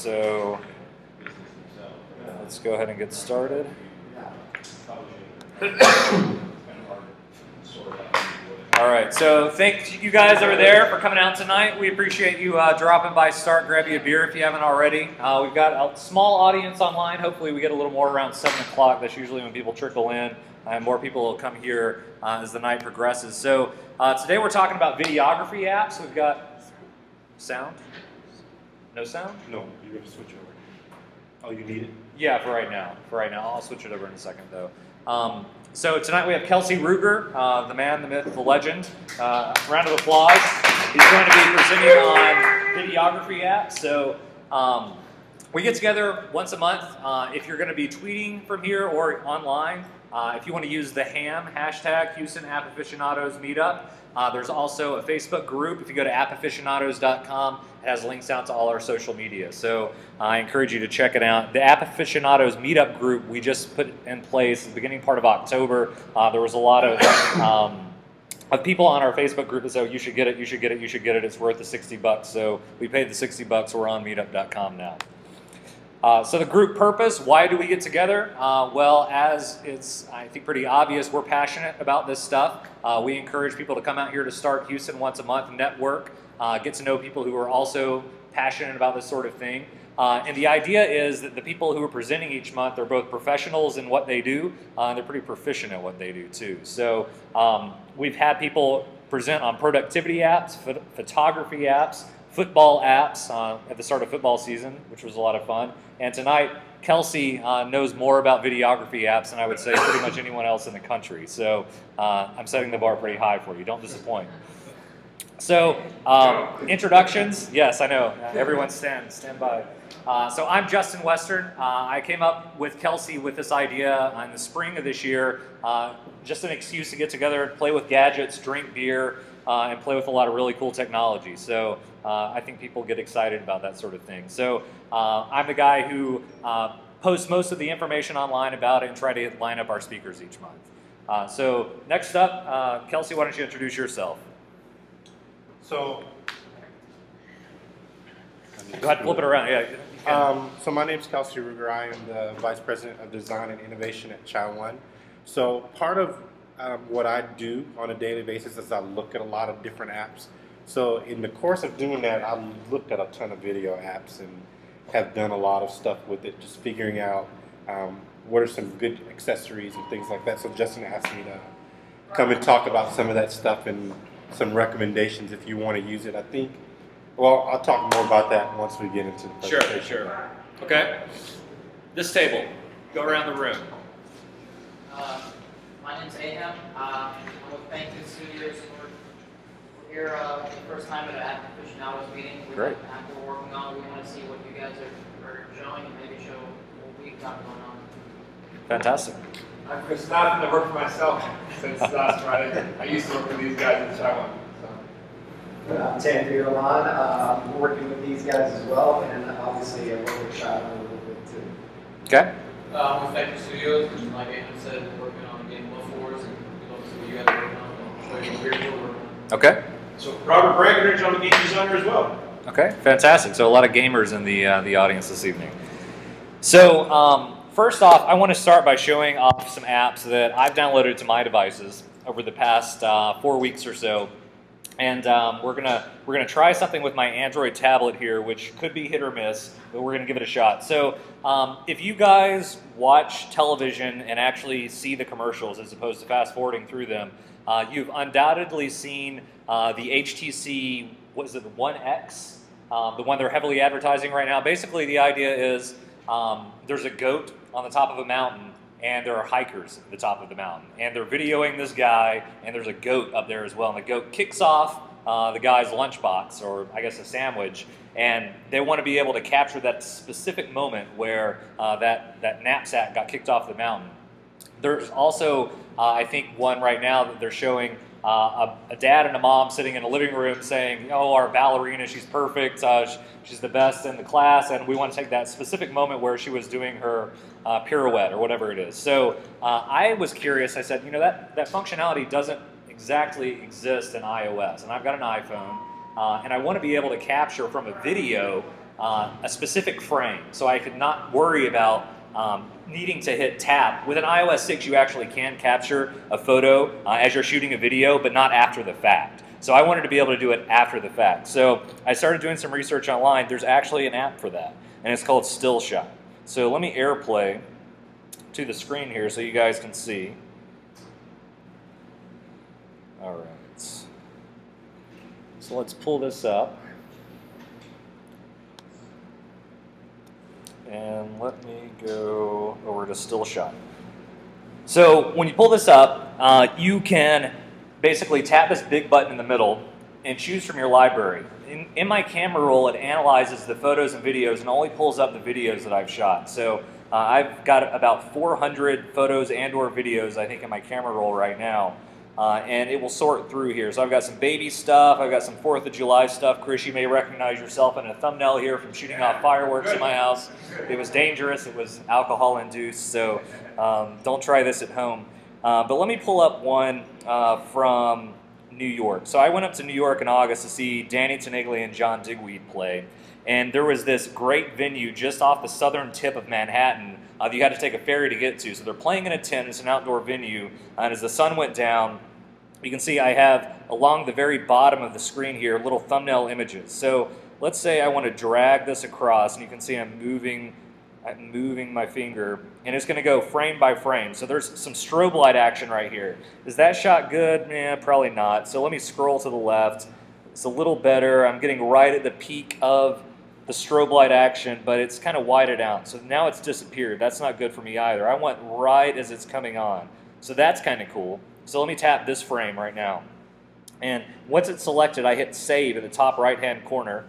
so let's go ahead and get started. All right, so thank you guys over there for coming out tonight. We appreciate you dropping by. Grab you a beer if you haven't already. We've got a small audience online. Hopefully we get a little more around 7 o'clock. That's usually when people trickle in, and more people will come here as the night progresses. So today we're talking about videography apps. We've got sound? No sound? No, you're going to switch over. Oh, you need it? Yeah, for right now. I'll switch it over in a second though. So tonight we have Kelsey Ruger, the man, the myth, the legend. Round of applause. He's going to be presenting on videography apps. So we get together once a month. If you're going to be tweeting from here or online, if you want to use the HAM, hashtag Houston App Aficionados Meetup. There's also a Facebook group. If you go to appaficionados.com, it has links out to all our social media. So I encourage you to check it out. The App Aficionados Meetup group we just put in place at the beginning part of October. There was a lot of people on our Facebook group that said, you should get it, you should get it, you should get it. It's worth the $60. So we paid the $60. We're on meetup.com now. So the group purpose, why do we get together? Well, as it's, I think, pretty obvious, we're passionate about this stuff. We encourage people to come out here to Start Houston once a month, network, get to know people who are also passionate about this sort of thing. And the idea is that the people who are presenting each month are both professionals in what they do, and they're pretty proficient at what they do too. So we've had people present on productivity apps, photography apps, football apps at the start of football season, which was a lot of fun. And tonight, Kelsey knows more about videography apps than I would say pretty much anyone else in the country. So I'm setting the bar pretty high for you. Don't disappoint. So introductions. Yes, I know. Everyone stand by. So I'm Justin Western. I came up with Kelsey with this idea in the spring of this year. Just an excuse to get together and play with gadgets, drink beer, and play with a lot of really cool technology. So I think people get excited about that sort of thing. So I'm the guy who posts most of the information online about it and try to line up our speakers each month. So next up, Kelsey, why don't you introduce yourself? So, go ahead, flip it around. Yeah. So my name is Kelsey Ruger. I am the Vice President of Design and Innovation at Channel One. So part of what I do on a daily basis is I look at a lot of different apps. So in the course of doing that, I looked at a ton of video apps and have done a lot of stuff with it, just figuring out what are some good accessories and things like that. So Justin asked me to come and talk about some of that stuff and some recommendations if you want to use it. I think, well, I'll talk more about that once we get into the presentation. Sure. Okay. This table, go around the room. My name's Aham. I'm with Vintagio Studios. We're here for the first time at an App Aficionados meeting. We have an app we're working on. We want to see what you guys are showing and maybe show what we've got going on. Fantastic. I'm Chris Staffen. I work for myself since last Friday. I used to work with these guys in Taiwan. I'm Tan Videolicious. I'm working with these guys as well, and obviously I work with Shot a little bit too. Okay. I'm with Vintagio Studios, and like Aham said, we're working on getting Glif wars, and we'd love to see what you guys are working on. I'll show you what we're working on. Okay. So Robert Breckenridge, I'm a game designer as well. Okay, fantastic. So a lot of gamers in the audience this evening. So first off, I want to start by showing off some apps that I've downloaded to my devices over the past 4 weeks or so. And we're gonna try something with my Android tablet here, which could be hit or miss, but we're gonna give it a shot. So if you guys watch television and actually see the commercials as opposed to fast forwarding through them, you've undoubtedly seen the HTC, what is it, the 1X, the one they're heavily advertising right now. Basically, the idea is there's a goat on the top of a mountain, and there are hikers at the top of the mountain. And they're videoing this guy, and there's a goat up there as well. And the goat kicks off the guy's lunchbox, or I guess a sandwich, and they want to be able to capture that specific moment where that knapsack got kicked off the mountain. There's also, I think, one right now that they're showing a dad and a mom sitting in a living room saying, oh, our ballerina, she's perfect, she's the best in the class, and we want to take that specific moment where she was doing her pirouette or whatever it is. So I was curious. I said, you know, that functionality doesn't exactly exist in iOS, and I've got an iPhone, and I want to be able to capture from a video a specific frame, so I could not worry about needing to hit tap. With an iOS 6, you actually can capture a photo as you're shooting a video, but not after the fact. So I wanted to be able to do it after the fact. So I started doing some research online. There's actually an app for that, and it's called StillShot. So let me AirPlay to the screen here so you guys can see. All right. So let's pull this up. And let me go over to StillShot. So when you pull this up, you can basically tap this big button in the middle and choose from your library. In my camera roll, it analyzes the photos and videos and only pulls up the videos that I've shot. So I've got about 400 photos and or videos, I think, in my camera roll right now. And it will sort through here. So I've got some baby stuff, I've got some 4th of July stuff. Chris, you may recognize yourself in a thumbnail here from shooting off fireworks in my house. It was dangerous, it was alcohol induced, so don't try this at home. But let me pull up one from New York. So I went up to New York in August to see Danny Tenaglia and John Digweed play. And there was this great venue just off the southern tip of Manhattan that you had to take a ferry to get to. So they're playing in a tent, it's an outdoor venue, and as the sun went down, you can see I have along the very bottom of the screen here little thumbnail images. So let's say I want to drag this across, and you can see I'm moving my finger, and it's going to go frame by frame. So there's some strobe light action right here. Is that shot good? Eh, probably not. So let me scroll to the left. It's a little better. I'm getting right at the peak of the strobe light action, but it's kind of whited out. So now it's disappeared. That's not good for me either. I want right as it's coming on. So that's kind of cool. So let me tap this frame right now. And once it's selected, I hit save at the top right-hand corner.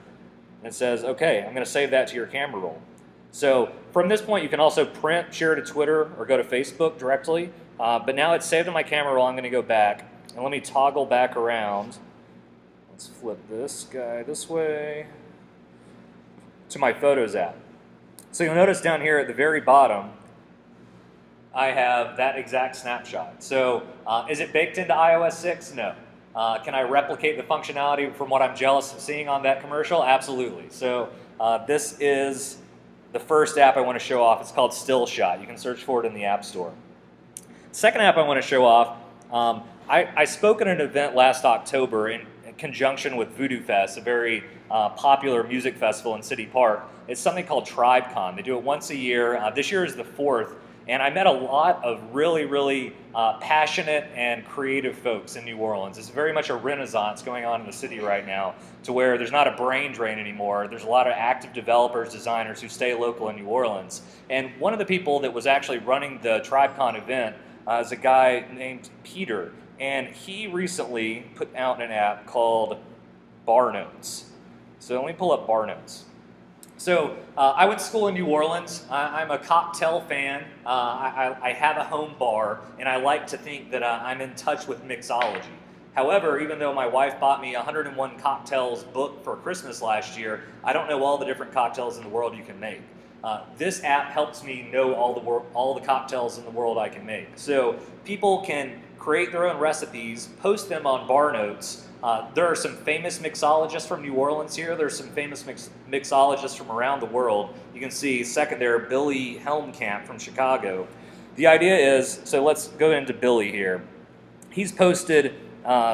And it says, okay, I'm going to save that to your camera roll. So from this point, you can also print, share it to Twitter, or go to Facebook directly. But now it's saved on my camera roll. I'm going to go back. And let me toggle back around. Let's flip this guy this way to my Photos app. So you'll notice down here at the very bottom, I have that exact snapshot. So is it baked into iOS 6? No. Can I replicate the functionality from what I'm jealous of seeing on that commercial? Absolutely. So this is the first app I want to show off. It's called StillShot. You can search for it in the App Store. Second app I want to show off, I spoke at an event last October in conjunction with Voodoo Fest, a very popular music festival in City Park. It's something called TribeCon. They do it once a year. This year is the 4th. And I met a lot of really passionate and creative folks in New Orleans. It's very much a renaissance going on in the city right now, to where there's not a brain drain anymore. There's a lot of active developers, designers who stay local in New Orleans. And one of the people that was actually running the TribeCon event is a guy named Peter. And he recently put out an app called BarNotes. So let me pull up BarNotes. So I went to school in New Orleans. I'm a cocktail fan. I have a home bar, and I like to think that I'm in touch with mixology. However, even though my wife bought me 101 cocktails book for Christmas last year, I don't know all the different cocktails in the world you can make. This app helps me know all the cocktails in the world I can make. So people can create their own recipes, post them on BarNotes. There are some famous mixologists from New Orleans here. There's some famous mixologists from around the world. You can see second there, Billy Helmkamp from Chicago. The idea is, so let's go into Billy here. He's posted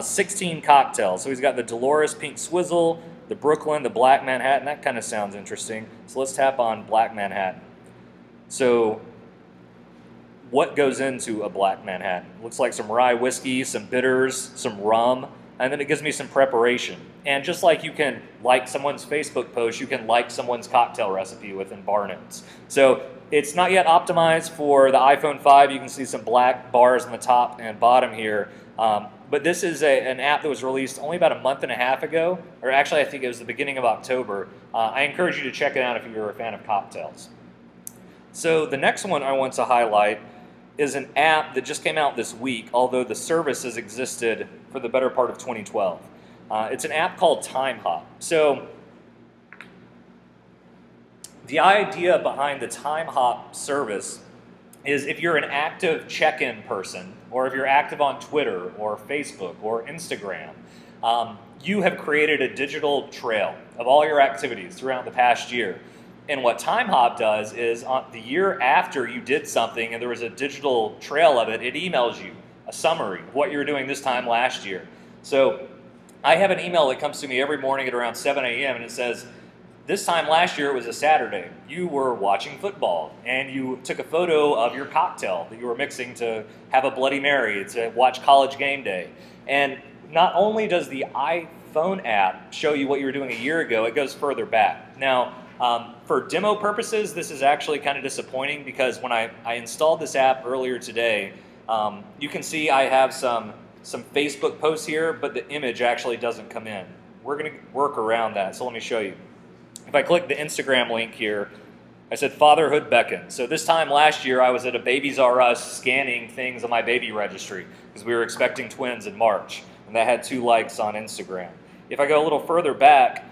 16 cocktails. So he's got the Dolores Pink Swizzle, the Brooklyn, the Black Manhattan. That kind of sounds interesting. So let's tap on Black Manhattan. So what goes into a Black Manhattan? Looks like some rye whiskey, some bitters, some rum, and then it gives me some preparation. And just like you can like someone's Facebook post, you can like someone's cocktail recipe within BarNotes. So it's not yet optimized for the iPhone 5. You can see some black bars on the top and bottom here. But this is an app that was released only about a month and a half ago, or actually I think it was the beginning of October. I encourage you to check it out if you're a fan of cocktails. So the next one I want to highlight is an app that just came out this week, although the service has existed for the better part of 2012. It's an app called Timehop. So the idea behind the Timehop service is if you're an active check-in person, or if you're active on Twitter or Facebook or Instagram, you have created a digital trail of all your activities throughout the past year. And what Timehop does is on the year after you did something and there was a digital trail of it, it emails you a summary of what you were doing this time last year. So I have an email that comes to me every morning at around 7 a.m. and it says, this time last year it was a Saturday. You were watching football and you took a photo of your cocktail that you were mixing to have a Bloody Mary to watch College Game Day. And not only does the iPhone app show you what you were doing a year ago, it goes further back. Now, for demo purposes, this is actually kind of disappointing because when I installed this app earlier today, you can see I have some Facebook posts here, but the image actually doesn't come in. We're going to work around that, so let me show you. If I click the Instagram link here, I said fatherhood beckons. So this time last year, I was at a Babies R Us scanning things on my baby registry because we were expecting twins in March, and that had 2 likes on Instagram. If I go a little further back,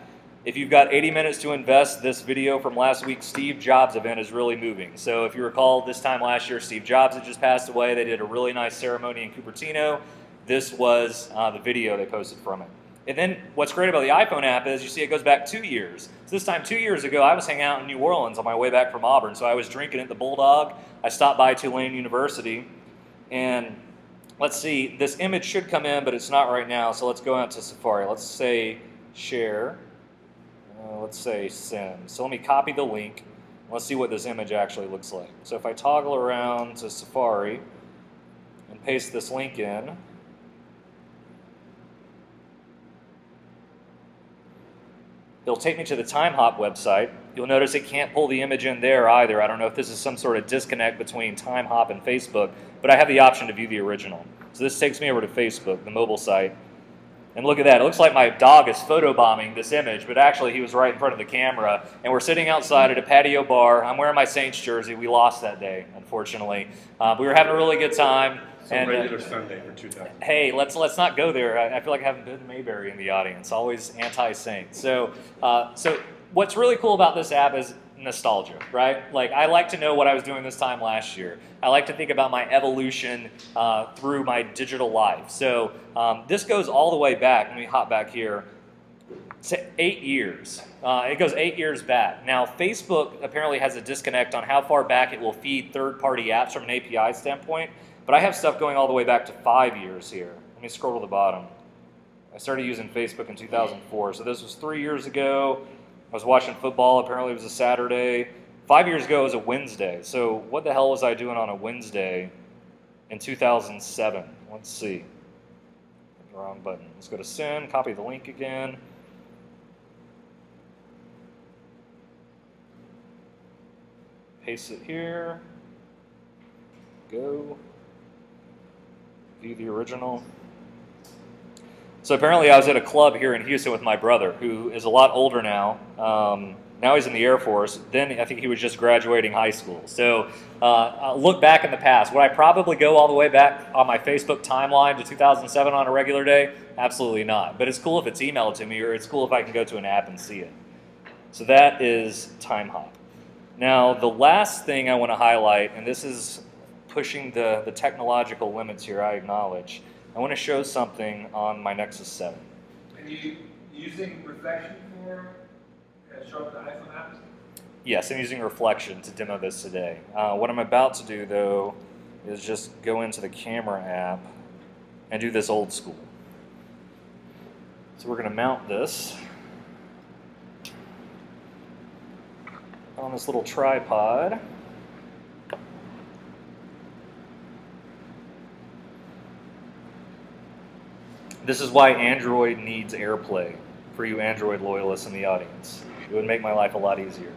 if you've got 80 minutes to invest, this video from last week's Steve Jobs event is really moving. So if you recall, this time last year, Steve Jobs had just passed away. They did a really nice ceremony in Cupertino. This was the video they posted from it. And then what's great about the iPhone app is you see it goes back 2 years. So this time 2 years ago, I was hanging out in New Orleans on my way back from Auburn. So I was drinking at the Bulldog. I stopped by Tulane University. And let's see, this image should come in, but it's not right now. So let's go out to Safari. Let's say share. Let's say send. So let me copy the link. Let's see what this image actually looks like. So if I toggle around to Safari and paste this link in, it'll take me to the Timehop website. You'll notice it can't pull the image in there either. I don't know if this is some sort of disconnect between Timehop and Facebook, but I have the option to view the original. So this takes me over to Facebook, the mobile site. And look at that. It looks like my dog is photobombing this image, but actually he was right in front of the camera. And we're sitting outside at a patio bar. I'm wearing my Saints jersey. We lost that day, unfortunately. We were having a really good time. Some regular Sunday for 2000. Hey, let's not go there. I feel like having Ben Mayberry in the audience, always anti-Saint. So what's really cool about this app is nostalgia, right? Like I like to know what I was doing this time last year. I like to think about my evolution through my digital life. So this goes all the way back. Let me hop back here to 8 years. It goes 8 years back. Now Facebook apparently has a disconnect on how far back it will feed third-party apps from an API standpoint. But I have stuff going all the way back to 5 years here. Let me scroll to the bottom. I started using Facebook in 2004, so this was 3 years ago. I was watching football. Apparently it was a Saturday. 5 years ago it was a Wednesday. So what the hell was I doing on a Wednesday in 2007? Let's see. Wrong button. Let's go to send, copy the link again. Paste it here. Go. View the original. So apparently I was at a club here in Houston with my brother, who is a lot older now. Now he's in the Air Force. Then I think he was just graduating high school. So look back in the past. Would I probably go all the way back on my Facebook timeline to 2007 on a regular day? Absolutely not. But it's cool if it's emailed to me, or it's cool if I can go to an app and see it. So that is Timehop. Now the last thing I want to highlight, and this is pushing the technological limits here, I acknowledge. I want to show something on my Nexus 7. Are you using reflection for show up the iPhone apps? Yes, I'm using reflection to demo this today. What I'm about to do, though, is just go into the camera app and do this old school. So we're going to mount this on this little tripod. This is why Android needs AirPlay, for you Android loyalists in the audience. It would make my life a lot easier.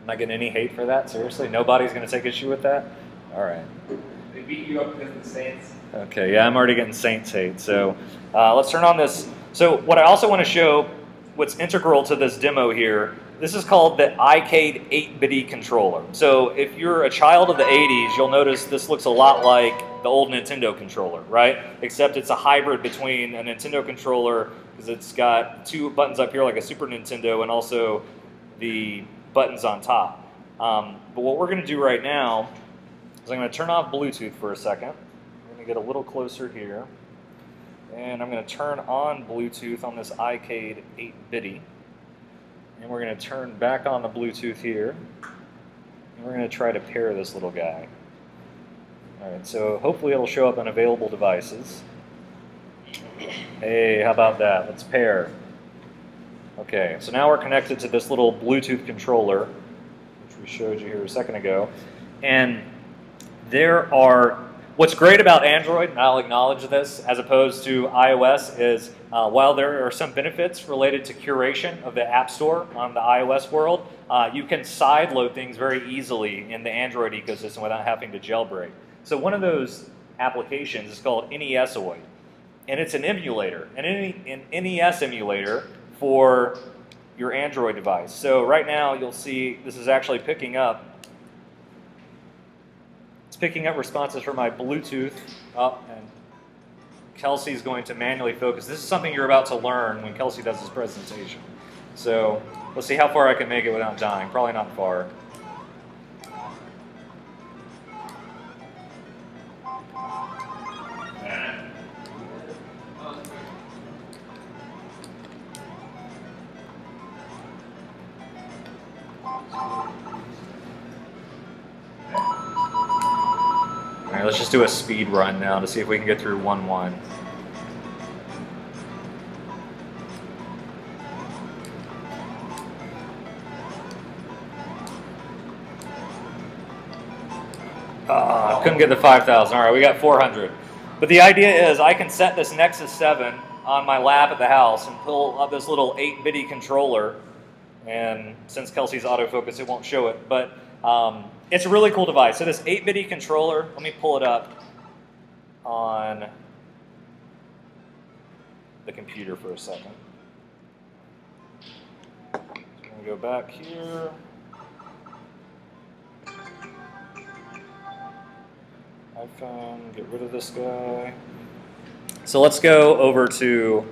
Am I getting any hate for that? Seriously? Nobody's going to take issue with that? All right. They beat you up against the Saints. Okay, yeah, I'm already getting Saints hate. So let's turn on this. So what I also want to show, what's integral to this demo here, this is called the iCade 8-bitty controller. So if you're a child of the 80s, you'll notice this looks a lot like the old Nintendo controller, right? Except it's a hybrid between a Nintendo controller, because it's got 2 buttons up here like a Super Nintendo, and also the buttons on top. But what we're going to do right now is I'm going to turn off Bluetooth for a second. I'm going to get a little closer here. And I'm going to turn on Bluetooth on this iCade 8-bitty. And we're going to turn back on the Bluetooth here. And we're going to try to pair this little guy. Alright, so hopefully it'll show up on available devices. Hey, how about that? Let's pair. Okay, so now we're connected to this little Bluetooth controller, which we showed you here a second ago. And what's great about Android, and I'll acknowledge this, as opposed to iOS, is while there are some benefits related to curation of the App Store on the iOS world, you can sideload things very easily in the Android ecosystem without having to jailbreak. So one of those applications is called NESoid, and it's an emulator, an NES emulator for your Android device. So right now you'll see this is actually picking up responses from my Bluetooth up, and Kelsey's going to manually focus. This is something you're about to learn when Kelsey does his presentation. So let's see how far I can make it without dying. Probably not far. Alright, let's just do a speed run now to see if we can get through 1-1. Couldn't get the 5,000. Alright, we got 400. But the idea is I can set this Nexus 7 on my lap at the house and pull up this little 8-bitty controller. And since Kelsey's autofocus, it won't show it. But it's a really cool device. So this 8-bitty controller, let me pull it up on the computer for a second. So I'm going to go back here. iPhone, get rid of this guy. So let's go over to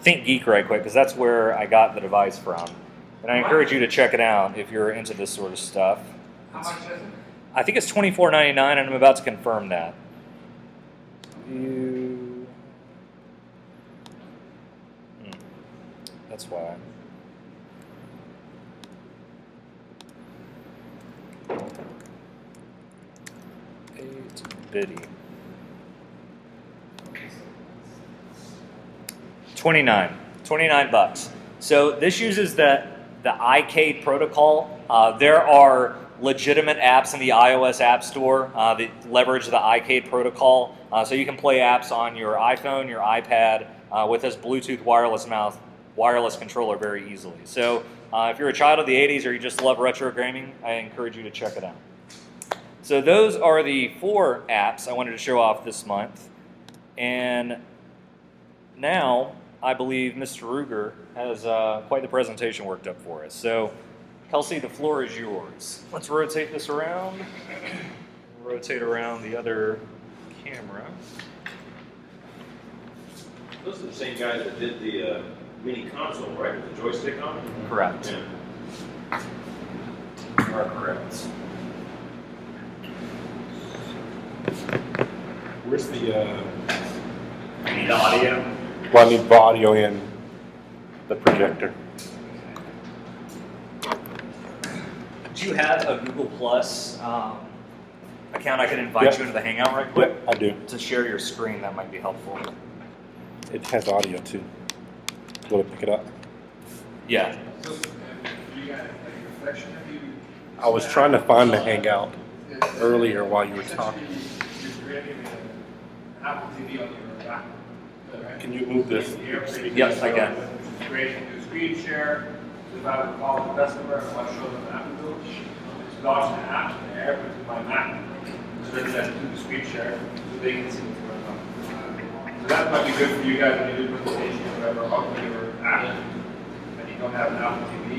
ThinkGeek right quick, because that's where I got the device from. And I encourage you to check it out if you're into this sort of stuff. How much is it? I think it's $24.99, and I'm about to confirm that. That's why. Bitty. 29 bucks. So this uses the iCade protocol. There are legitimate apps in the iOS App Store that leverage the iCade protocol. So you can play apps on your iPhone, your iPad with this Bluetooth wireless controller very easily. So if you're a child of the 80s or you just love retro gaming, I encourage you to check it out. So those are the 4 apps I wanted to show off this month. And now I believe Mr. Ruger has quite the presentation worked up for us. So Kelsey, the floor is yours. Let's rotate this around. Rotate around the other camera. Those are the same guys that did the mini console, right, with the joystick on it? Correct. Yeah. You are correct. Where's the I need audio. well, I need the audio in the projector. Do you have a Google Plus account I could invite you into the Hangout right quick? Yep, I do. To share your screen, that might be helpful. It has audio too. Will it pick it up? Yeah. So, you got like a reflection of you? I was trying to find the Hangout earlier while you were talking. You're creating an Apple TV on your back. Right? Can you move this? Yes, I can. Creating a screen share. If I would call the customer and I want to show them an app to do, just launch an app in there with my Mac. So then I do the screen share so they can see what's going on. So that might be good for you guys when you do presentation or whatever, on your app, and you don't have an Apple TV,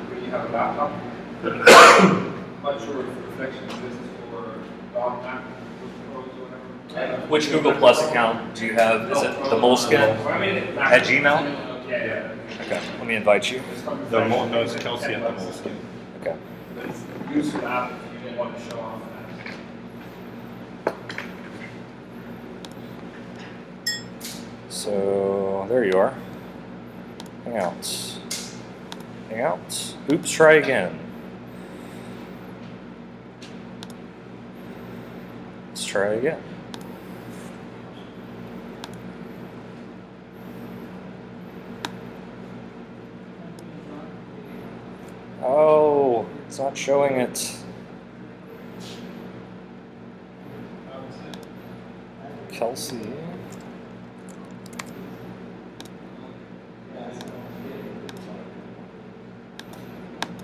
but you have a laptop. Much shorter reflection of this is for dog Mac, or whatever. Which Google Plus account do you have? Is it the Moleskin at Gmail? Yeah. Okay, let me invite you. No, it's Kelsey at the Moleskin. Okay. Use the app if you don't want to show off that. So there you are. Hang out. Hang out. Oops, try again. Let's try again. Oh, it's not showing it. Kelsey.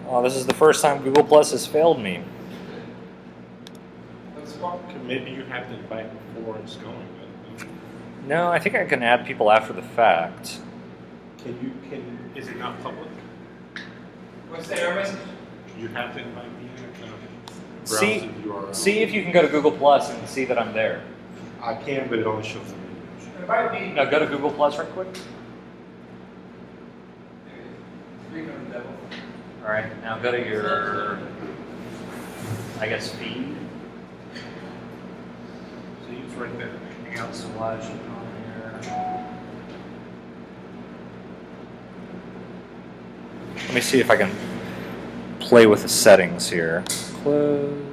Oh, this is the first time Google Plus has failed me. Maybe you have to invite before it's going. No, I think I can add people after the fact. Is it not public? What's the error message? You have to invite me in. See if you can go to Google Plus and see that I'm there. I can, but it only shows me. Invite me. Now go to Google Plus right quick. All right, now go to your, I guess, feed. See, it's right there. Hangouts to watch it on here. Let me see if I can play with the settings here. Close.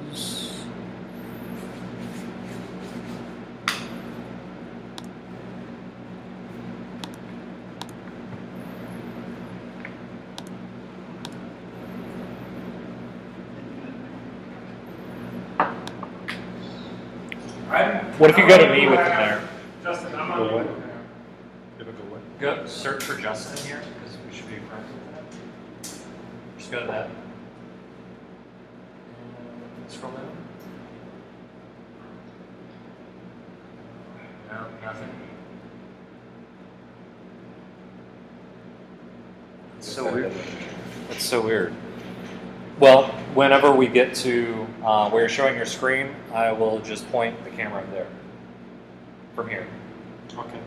What if you go to me with them there? Justin, I'm Go on what? you. It'll go what? Go search for Justin here because we should be friends with that. Just go to that. And scroll down. No, nothing. It's so weird. That's so weird. Well, whenever we get to where you're showing your screen, I will just point the camera up there. From here. Okay.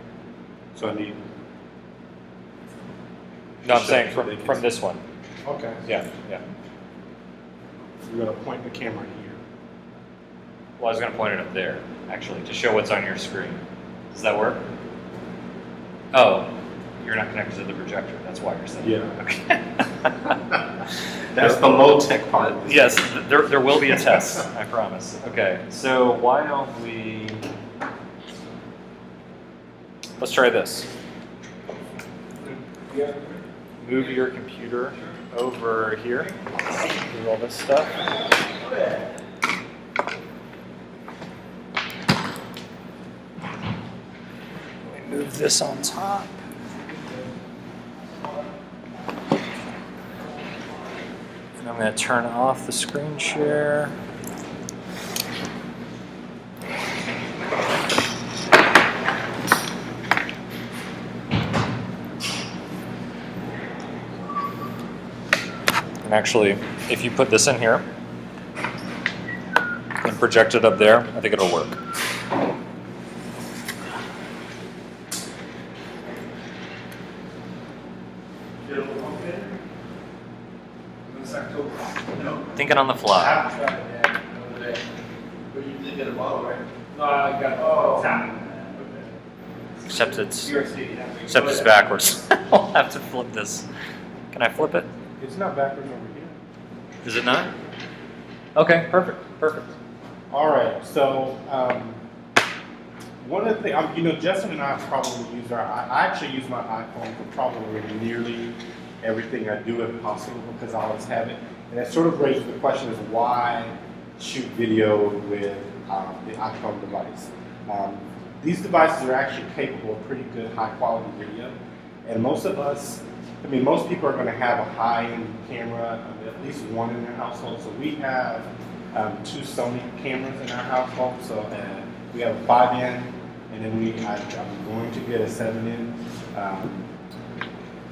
So I need. No, I'm saying from this one. Okay. Yeah, yeah. You're gonna point the camera here. Well, I was going to point it up there, actually, to show what's on your screen. Does that work? Oh, you're not connected to the projector. That's why you're saying Yeah. Okay. That's the low tech part. Yes, there will be a test, I promise. Okay, so why don't we... Let's try this. Move your computer over here. Do all this stuff. Let me move this on top. And I'm going to turn off the screen share. And actually, if you put this in here and project it up there, I think it'll work. Thinking on the fly. But you did get a bottle, right? No, I got tap. Except it's backwards. I'll have to flip this. Can I flip it? It's not backwards over here. Is it not? Okay, perfect, perfect. All right. So one of the things, you know, Justin and I probably use I actually use my iPhone for probably nearly everything I do if possible because I always have it. And that sort of raises the question is why shoot video with the iPhone device? These devices are actually capable of pretty good high quality video. And most of us, I mean, most people are going to have a high-end camera, at least one in their household. So we have 2 Sony cameras in our household. So we have a 5N, and then I'm going to get a 7N.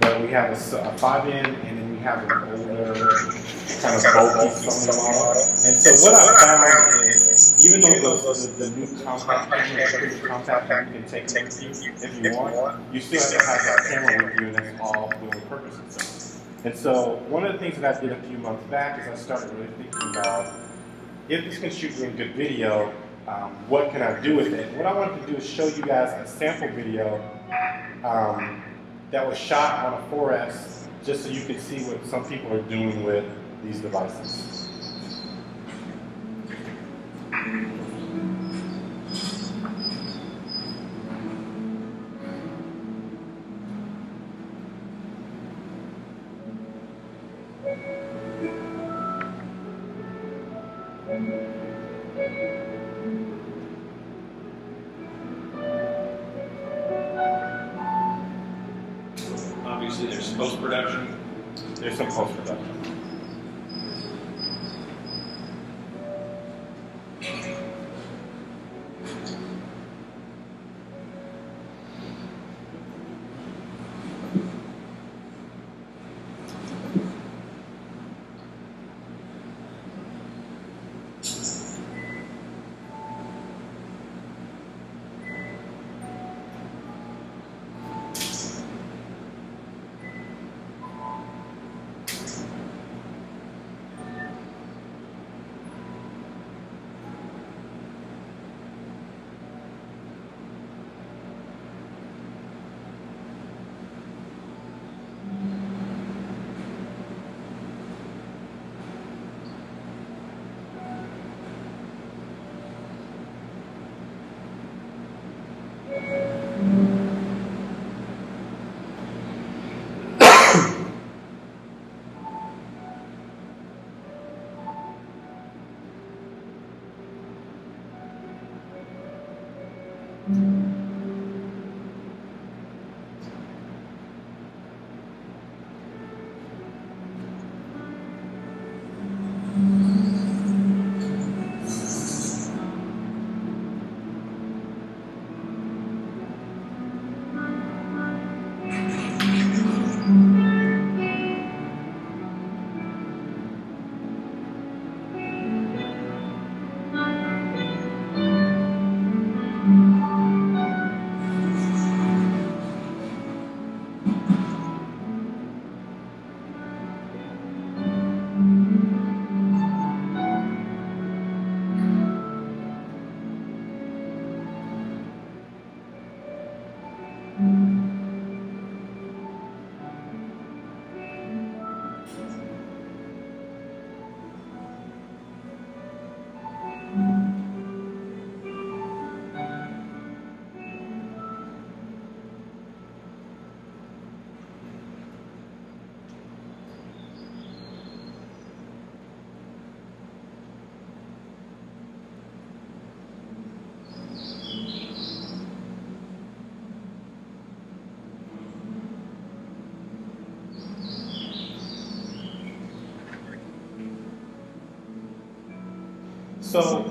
But we have a 5N, and then we have an older kind of bulky Sony model. And so what I found is, even though the new compact cameras are pretty compact and you can take them with you if you want, you still have to have that camera with you, and that's all dual purpose and stuff. And so one of the things that I did a few months back is I started really thinking about, if this can shoot really good video, what can I do with it? What I wanted to do is show you guys a sample video that was shot on a 4S, just so you can see what some people are doing with these devices. Obviously, there's post-production. There's some post-production. So,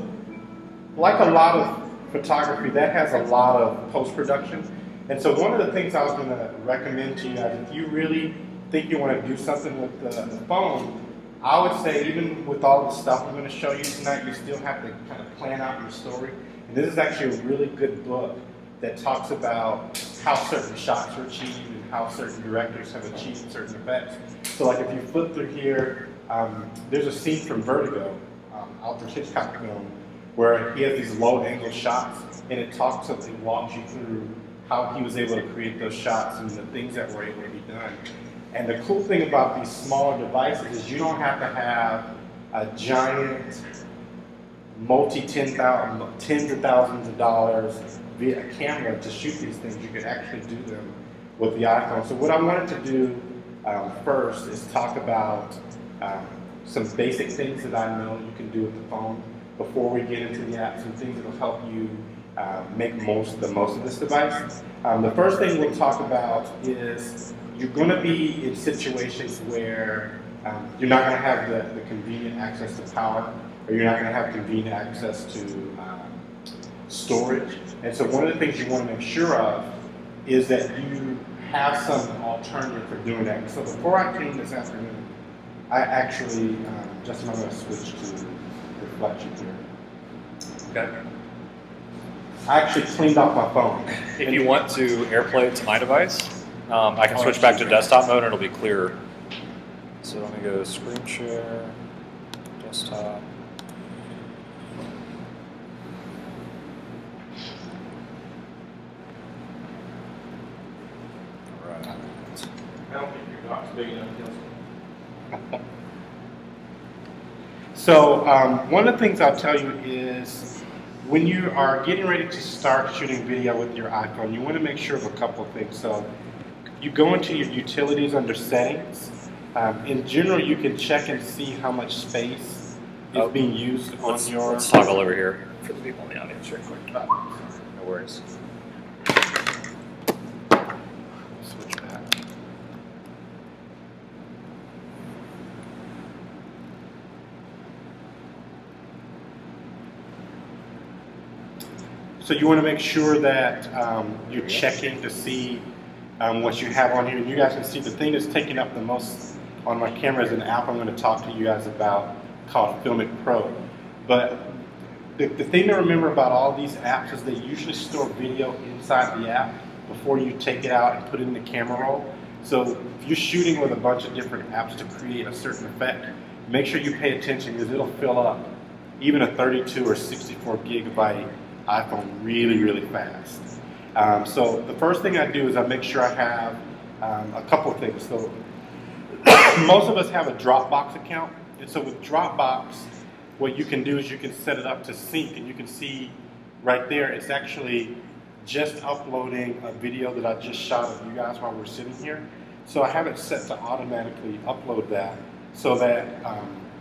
like a lot of photography, that has a lot of post-production. And so one of the things I was going to recommend to you guys, if you really think you want to do something with the phone, I would say even with all the stuff I'm going to show you tonight, you still have to kind of plan out your story. And this is actually a really good book that talks about how certain shots are achieved and how certain directors have achieved certain effects. So like if you flip through here, there's a scene from Vertigo, Alfred Hitchcock film, where he has these low angle shots, and it walks you through how he was able to create those shots and the things that were able to be done. And the cool thing about these smaller devices is you don't have to have a giant tens of thousands of dollars via a camera to shoot these things. You can actually do them with the iPhone. So what I wanted to do first is talk about some basic things that I know you can do with the phone before we get into the apps, and things that will help you make the most of this device. The first thing we'll talk about is you're going to be in situations where you're not going to have the convenient access to power, or you're not going to have convenient access to storage. And so one of the things you want to make sure of is that you have some alternative for doing that. So before I came this afternoon, I actually, Justin, I'm going to switch to reflection here. Okay. I actually cleaned off my phone. If you want to AirPlay it to my device, I can switch back to desktop mode and it'll be clearer. So let me go screen share, desktop. don't think your dock's big enough, Kelsey. So one of the things I'll tell you is when you are getting ready to start shooting video with your iPhone, you want to make sure of a couple of things. So you go into your utilities under settings. In general, you can check and see how much space is being used on your... Let's toggle over here for the people in the audience real quick. No worries. Switch back. So you want to make sure that you're checking to see what you have on here. And you guys can see the thing that's taking up the most on my camera is an app I'm going to talk to you guys about called FiLMiC Pro. But the thing to remember about all these apps is they usually store video inside the app before you take it out and put it in the camera roll. So if you're shooting with a bunch of different apps to create a certain effect, make sure you pay attention because it'll fill up even a 32 or 64 gigabyte iPhone really, really fast. So the first thing I do is I make sure I have a couple of things. So most of us have a Dropbox account, and so with Dropbox, what you can do is you can set it up to sync, and you can see right there it's actually just uploading a video that I just shot of you guys while we're sitting here. So I have it set to automatically upload that so that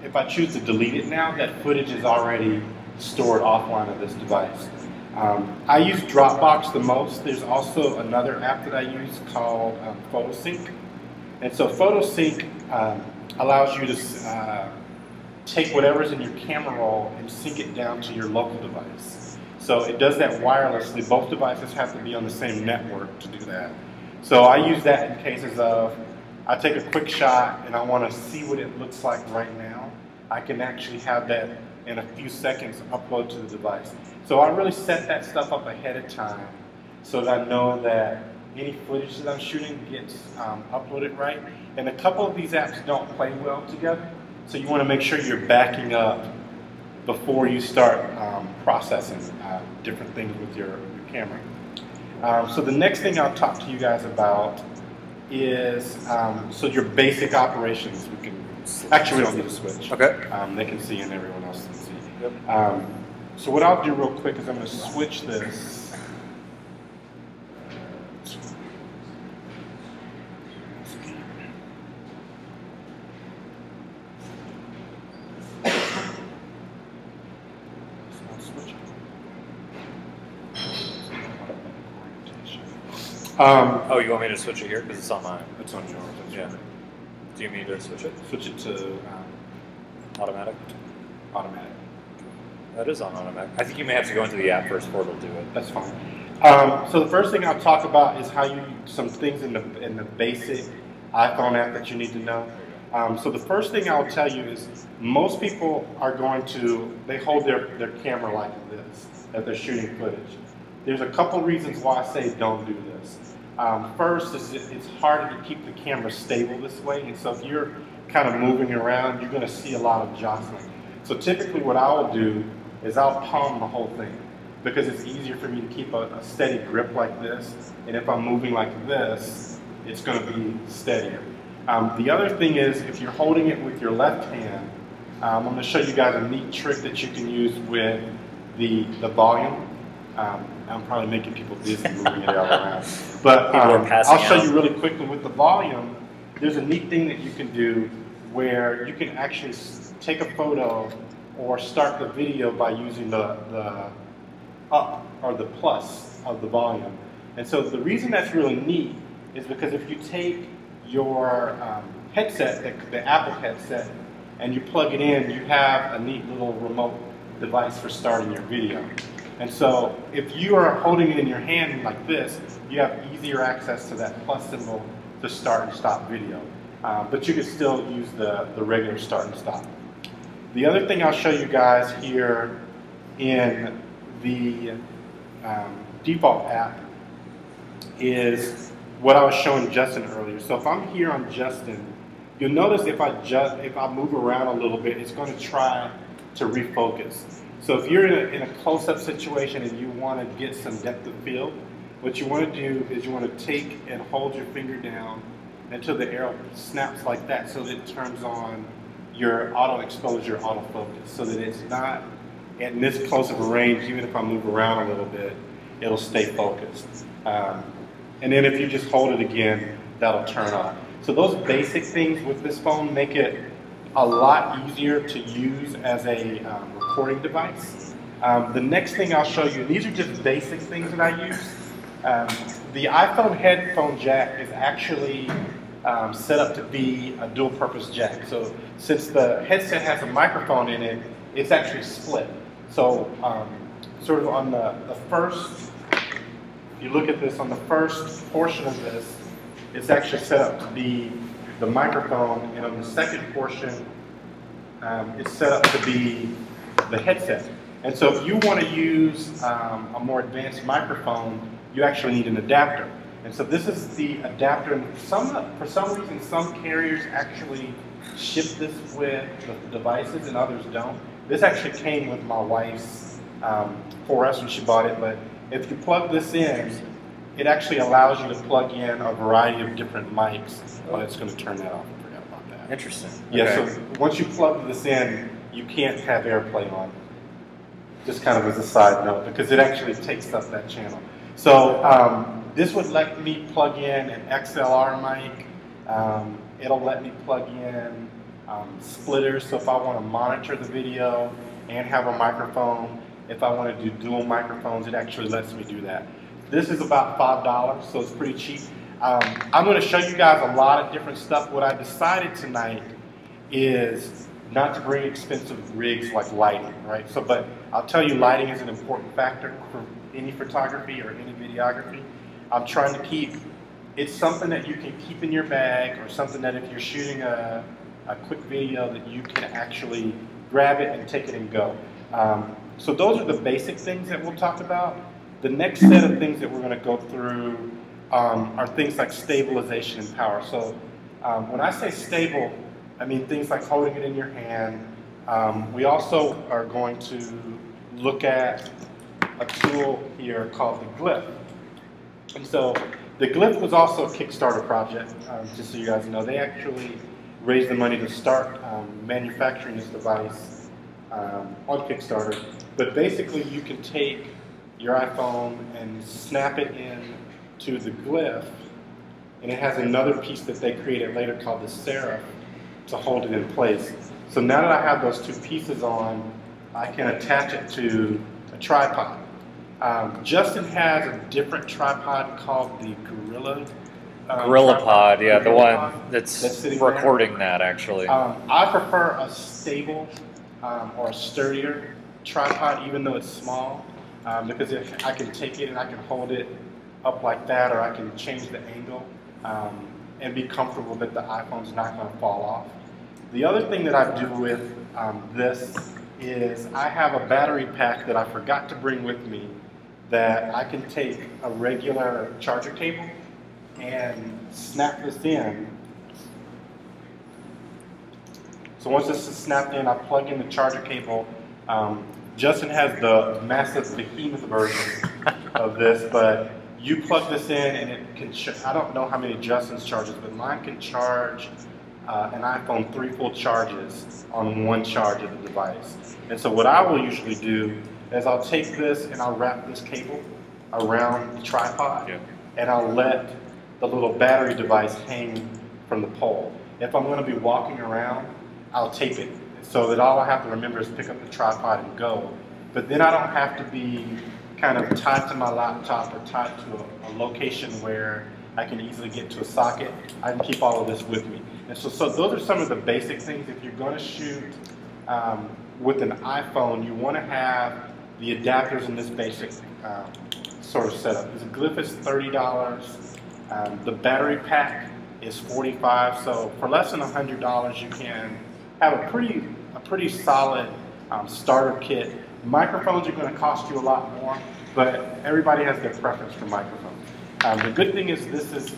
if I choose to delete it now, that footage is already stored offline of this device. I use Dropbox the most. There's also another app that I use called PhotoSync. And so PhotoSync allows you to take whatever's in your camera roll and sync it down to your local device. So it does that wirelessly. Both devices have to be on the same network to do that. So I use that in cases of I take a quick shot and I want to see what it looks like right now. I can actually have that in a few seconds upload to the device. So I really set that stuff up ahead of time so that I know that any footage that I'm shooting gets uploaded right. And a couple of these apps don't play well together, so you want to make sure you're backing up before you start processing different things with your camera. So the next thing I'll talk to you guys about is so your basic operations. We can actually we don't need to switch. Okay. They can see and everyone else can see. Yep. So what I'll do real quick is I'm going to switch this. Oh, you want me to switch it here? Because it's on mine. It's on yours. Yeah. Do you mean to switch it? Switch it to Automatic? automatic. That is on automatic. I think you may have to go into the app first before it'll do it. That's fine. So the first thing I'll talk about is how you some things in the basic iPhone app that you need to know. So the first thing I'll tell you is most people are going to, they hold their camera like this if they're shooting footage. There's a couple reasons why I say don't do this. First is it's harder to keep the camera stable this way, and so if you're kind of moving around, you're going to see a lot of jostling. So typically what I'll do is I'll palm the whole thing because it's easier for me to keep a steady grip like this, and if I'm moving like this, it's going to be steadier. The other thing is if you're holding it with your left hand, I'm going to show you guys a neat trick that you can use with the volume. I'm probably making people dizzy moving it all around. But I'll show you really quickly with the volume. There's a neat thing that you can do where you can actually take a photo or start the video by using the up or the plus of the volume. And so the reason that's really neat is because if you take your headset, the Apple headset, and you plug it in, you have a neat little remote device for starting your video. And so if you are holding it in your hand like this, you have easier access to that plus symbol to start and stop video. But you can still use the regular start and stop. The other thing I'll show you guys here in the default app is what I was showing Justin earlier. So if I'm here on Justin, you'll notice if I move around a little bit, it's going to try to refocus. So if you're in a close-up situation and you want to get some depth of field, what you want to do is you want to take and hold your finger down until the arrow snaps like that, so that it turns on your auto exposure, autofocus, so that it's not at this close of a range. Even if I move around a little bit, it'll stay focused. And then if you just hold it again, that'll turn on. So those basic things with this phone make it a lot easier to use as a recording device. The next thing I'll show you, these are just basic things that I use. The iPhone headphone jack is actually set up to be a dual purpose jack. So since the headset has a microphone in it, it's actually split. So sort of on the first, if you look at this, on the first portion of this, it's actually set up to be the microphone, and on the second portion, it's set up to be the headset. And so if you want to use a more advanced microphone, you actually need an adapter. And so this is the adapter, and for some reason, some carriers actually ship this with the devices and others don't. This actually came with my wife's 4S when she bought it, but if you plug this in, it actually allows you to plug in a variety of different mics. Oh, it's going to turn that off. I forgot about that. Interesting. Yeah, Okay. so once you plug this in, you can't have AirPlay on. Just kind of as a side note, because it actually takes up that channel. So this would let me plug in an XLR mic. It'll let me plug in splitters, so if I want to monitor the video and have a microphone, if I want to do dual microphones, it actually lets me do that. This is about $5, so it's pretty cheap. I'm going to show you guys a lot of different stuff. What I decided tonight is not to bring expensive rigs like lighting, right? So, but I'll tell you, lighting is an important factor for any photography or any videography. I'm trying to keep, it's something that you can keep in your bag, or something that if you're shooting a quick video that you can actually grab it and take it and go. So those are the basic things that we'll talk about. The next set of things that we're going to go through are things like stabilization and power. So when I say stable, I mean things like holding it in your hand. We also are going to look at a tool here called the Glif. And so the Glif was also a Kickstarter project, just so you guys know. They actually raised the money to start manufacturing this device on Kickstarter. But basically you can take your iPhone and snap it in to the Glif, and it has another piece that they created later called the Serif to hold it in place. So now that I have those two pieces on, I can attach it to a tripod. Justin has a different tripod called the Gorillapod, yeah, the one that's recording there. that actually. I prefer a stable or a sturdier tripod, even though it's small, because I can take it and I can hold it up like that, or I can change the angle and be comfortable that the iPhone's not going to fall off. The other thing that I do with this is I have a battery pack that I forgot to bring with me that I can take a regular charger cable and snap this in. So once this is snapped in, I plug in the charger cable. Justin has the massive behemoth version of this, but you plug this in and it can, I don't know how many Justin's charges, but mine can charge an iPhone 3 full charges on one charge of the device. And so what I will usually do is I'll take this and I'll wrap this cable around the tripod, and I'll let the little battery device hang from the pole. If I'm going to be walking around, I'll tape it so that all I have to remember is pick up the tripod and go. But then I don't have to be kind of tied to my laptop or tied to a location where I can easily get to a socket. I can keep all of this with me. And so those are some of the basic things. If you're going to shoot with an iPhone, you want to have the adapters in this basic sort of setup. The Glif is $30. The battery pack is $45. So for less than $100, you can have a pretty solid starter kit. Microphones are going to cost you a lot more, but everybody has their preference for microphones. The good thing is this is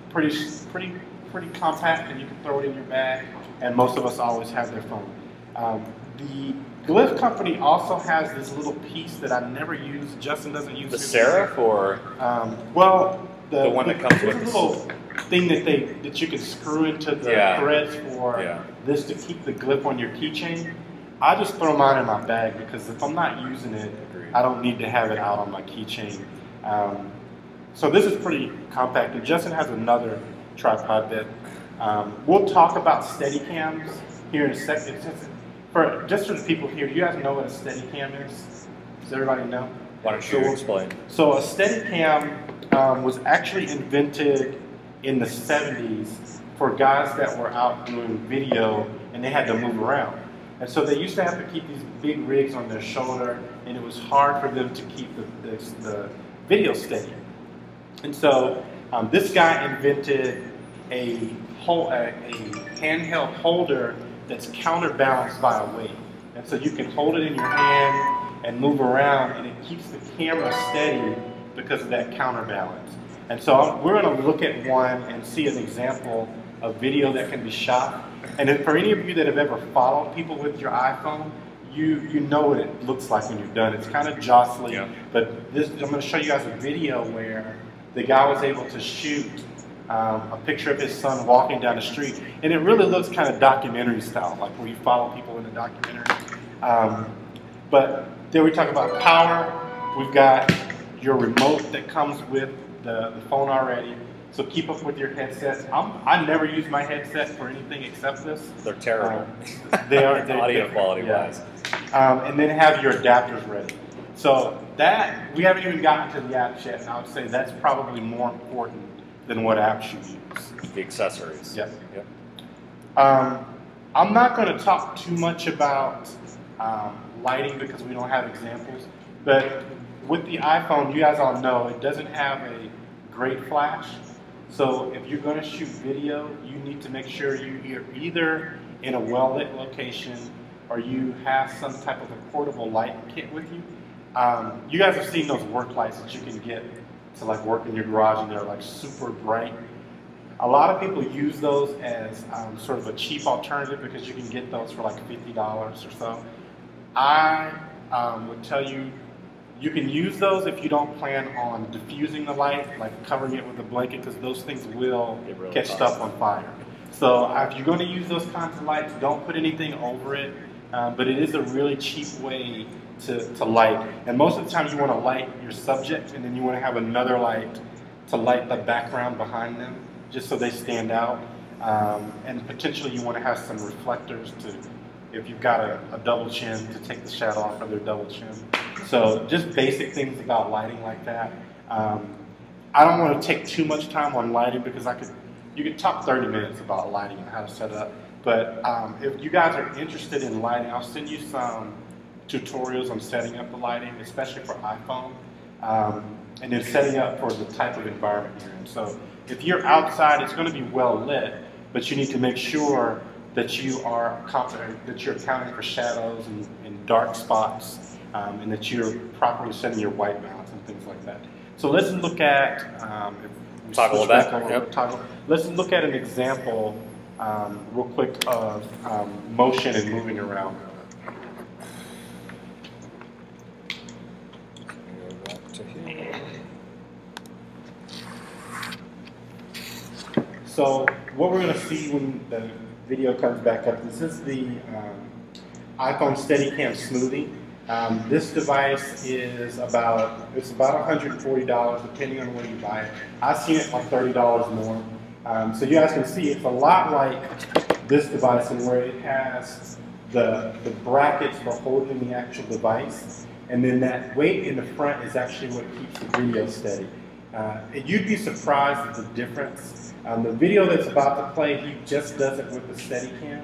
pretty compact, and you can throw it in your bag, and most of us always have their phone. The Glif company also has this little piece that I never use. Justin doesn't use the Serif, or well, the one that comes with a little thing that you can screw into the threads for this to keep the Glif on your keychain, I just throw mine in my bag because if I'm not using it, I don't need to have it out on my keychain. So this is pretty compact. And Justin has another tripod that we'll talk about Steadicams here in a second. Just for the people here, do you guys know what a Steadicam is? Does everybody know? Why don't you explain? So a Steadicam was actually invented in the 70s for guys that were out doing video and they had to move around. And so they used to have to keep these big rigs on their shoulder, and it was hard for them to keep the video steady. And so this guy invented a handheld holder that's counterbalanced by a weight. And so you can hold it in your hand and move around, and it keeps the camera steady because of that counterbalance. And so we're going to look at one and see an example of video that can be shot. And if, for any of you that have ever followed people with your iPhone, you know what it looks like when you're done. It's kind of jostly, but this, I'm going to show you guys a video where the guy was able to shoot a picture of his son walking down the street, and it really looks kind of documentary style, like where you follow people in a documentary. But then we talk about power. We've got your remote that comes with the phone already. So keep up with your headsets. I never use my headset for anything except this. They're terrible. They are audio quality wise. And then have your adapters ready. So that, we haven't even gotten to the apps yet, and I would say that's probably more important than what apps you use. The accessories. Yep. I'm not going to talk too much about lighting because we don't have examples, but with the iPhone, you guys all know it doesn't have a great flash. So if you're going to shoot video, you need to make sure you're either in a well-lit location or you have some type of a portable light kit with you. You guys have seen those work lights that you can get to like work in your garage, and they're like super bright. A lot of people use those as sort of a cheap alternative because you can get those for like $50 or so. I would tell you, you can use those if you don't plan on diffusing the light, like covering it with a blanket, because those things will really catch stuff on fire. So if you're going to use those kinds of lights, don't put anything over it, but it is a really cheap way to light. And most of the time you want to light your subject, and then you want to have another light to light the background behind them, just so they stand out. And potentially you want to have some reflectors to, if you've got a double chin, to take the shadow off of their double chin. So just basic things about lighting like that. I don't want to take too much time on lighting because you could talk 30 minutes about lighting and how to set it up. But if you guys are interested in lighting, I'll send you some tutorials on setting up the lighting, especially for iPhone, and then setting up for the type of environment you're in. So if you're outside, it's going to be well lit, but you need to make sure that you are confident that you're accounting for shadows and dark spots, and that you're properly setting your white balance and things like that. So let's look at toggle that. Toggle. Let's look at an example real quick of motion and moving around. So what we're going to see when the video comes back up, this is the iPhone Steadicam Smoothie. This device is about $140 depending on where you buy it. I've seen it like $30 more. So you guys can see it's a lot like this device, in where it has the brackets for holding the actual device, and then that weight in the front is actually what keeps the video steady. You'd be surprised at the difference. The video that's about to play, he just does it with the Steadicam,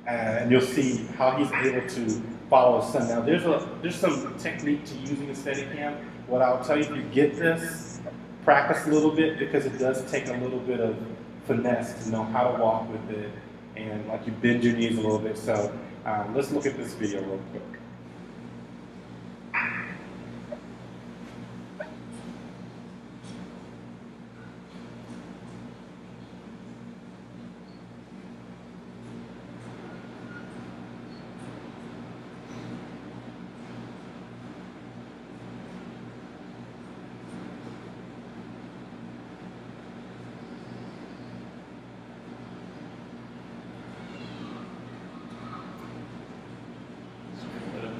and you'll see how he's able to follow his son. Now there's some technique to using a Steadicam. What I'll tell you, if you get this, practice a little bit, because it does take a little bit of finesse to know how to walk with it, and like you bend your knees a little bit. So let's look at this video real quick.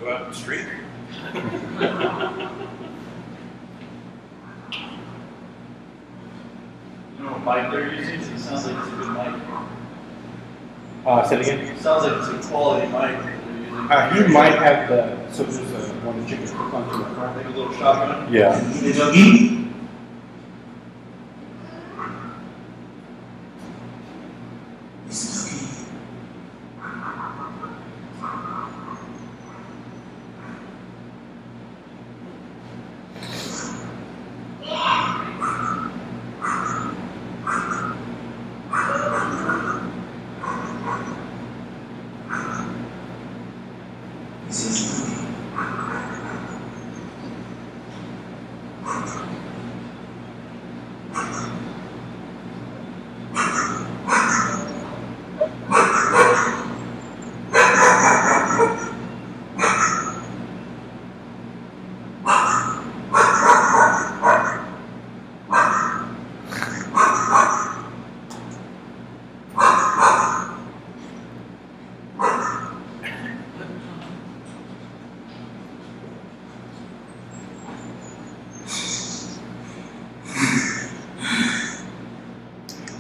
Go out in the street. You know what mic they're using? It sounds like it's a good mic. Say it again. It sounds like it's a quality mic that they're using. He might have the, so there's a one that you can hook onto the front. Like a little shotgun. Yeah.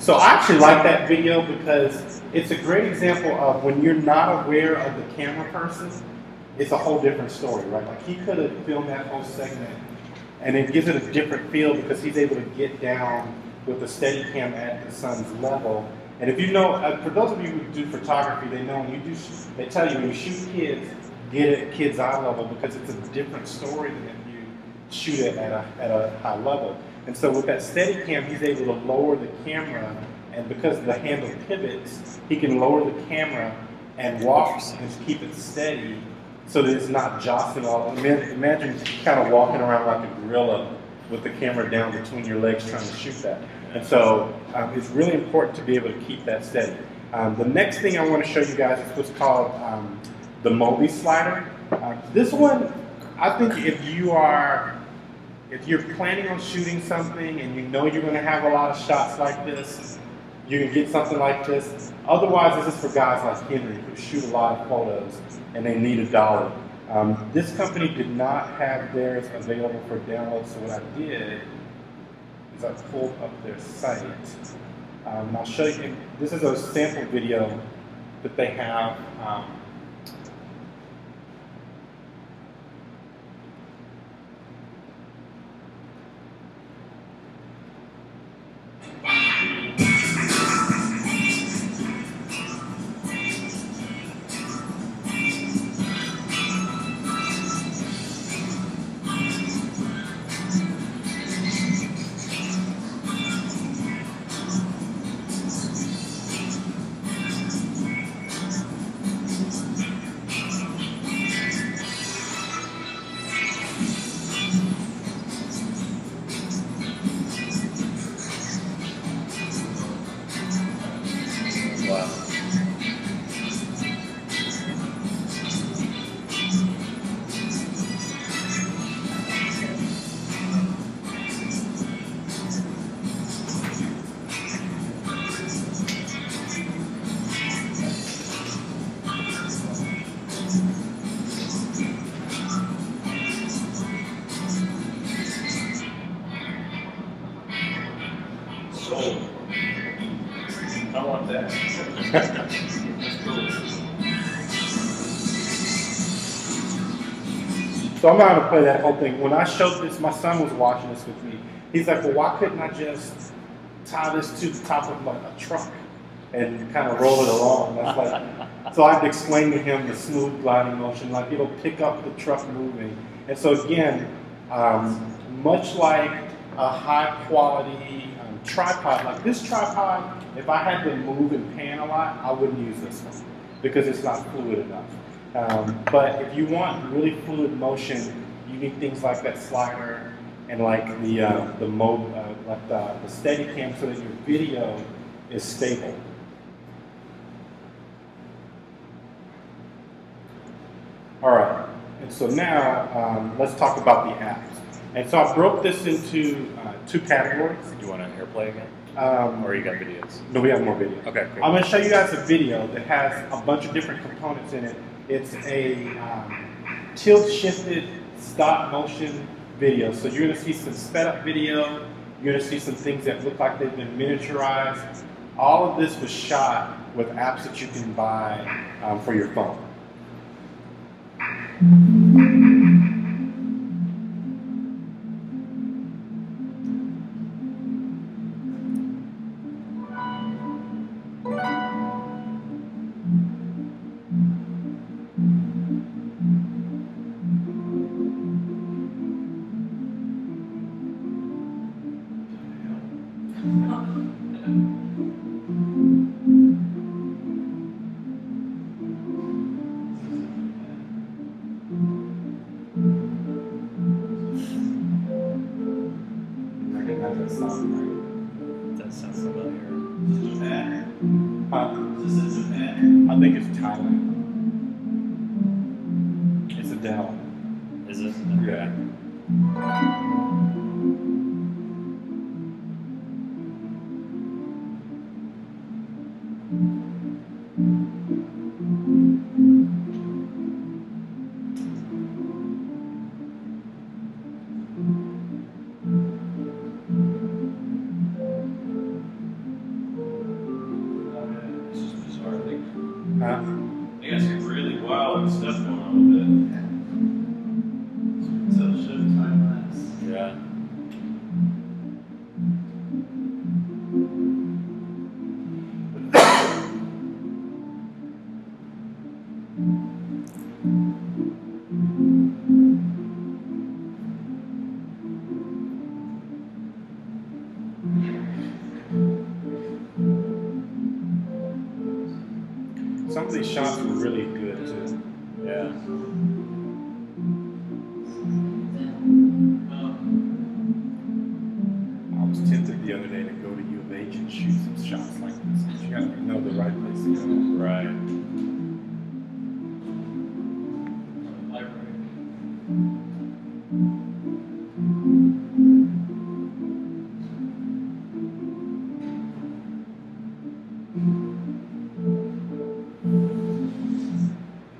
So I actually like that video because it's a great example of when you're not aware of the camera person, it's a whole different story, right? Like he could have filmed that whole segment and it gives it a different feel because he's able to get down with the Steadicam at the sun's level. And if you know, for those of you who do photography, they know when you do, they tell you when you shoot kids, get it at kids' eye level because it's a different story than if you shoot it at a high level. And so with that Steadicam, he's able to lower the camera, and because the handle pivots, he can lower the camera and walk and keep it steady so that it's not jostling all. Imagine kind of walking around like a gorilla with the camera down between your legs trying to shoot that. And so it's really important to be able to keep that steady. The next thing I want to show you guys is what's called the Mobislyder. This one, I think if you're planning on shooting something and you know you're going to have a lot of shots like this, you can get something like this. Otherwise, this is for guys like Henry who shoot a lot of photos and they need a dolly. This company did not have theirs available for download, so what I did is I pulled up their site. And I'll show you, this is a sample video that they have. I want that. So I'm not going to play that whole thing. When I showed this, my son was watching this with me. He's like, well, why couldn't I just tie this to the top of like a truck and kind of roll it along? That's like, so I had to explain to him the smooth gliding motion, like it'll pick up the truck moving. And so again, much like a high quality tripod, like this tripod, if I had to move and pan a lot, I wouldn't use this one because it's not fluid enough. But if you want really fluid motion, you need things like that slider and like the Steadicam so that your video is stable. All right, and so now let's talk about the apps. And so I broke this into two categories. Do you want to AirPlay again? Or you got videos? No, we have more video. Okay, great. I'm going to show you guys a video that has a bunch of different components in it. It's a tilt-shifted stop motion video. So you're going to see some sped up video. You're going to see some things that look like they've been miniaturized. All of this was shot with apps that you can buy for your phone. That sounds familiar. Is this in Japan? I think it's Thailand. It's a demo. Is it? Okay. It's just bizarre. Huh? They got some really wild stuff going on with it. StillShot, time-lapse. Yeah. Some of these shots were really good too. Yeah. I was tempted the other day to go to U of H and shoot some shots like this. But you gotta know the right place to go. Right.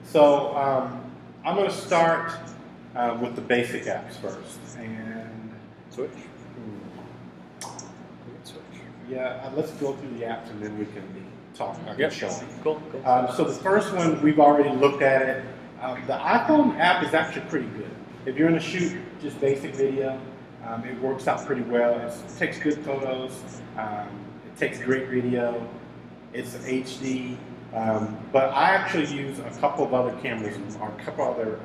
So I'm going to start with the basic apps first. And Switch. yeah, let's go through the apps and then we can talk. I can Yep. show them. Cool. Cool. So the first one, we've already looked at it. The iPhone app is actually pretty good. If you're going to shoot just basic video, it works out pretty well. It takes good photos. It takes great video. It's HD. But I actually use a couple of other cameras or a couple other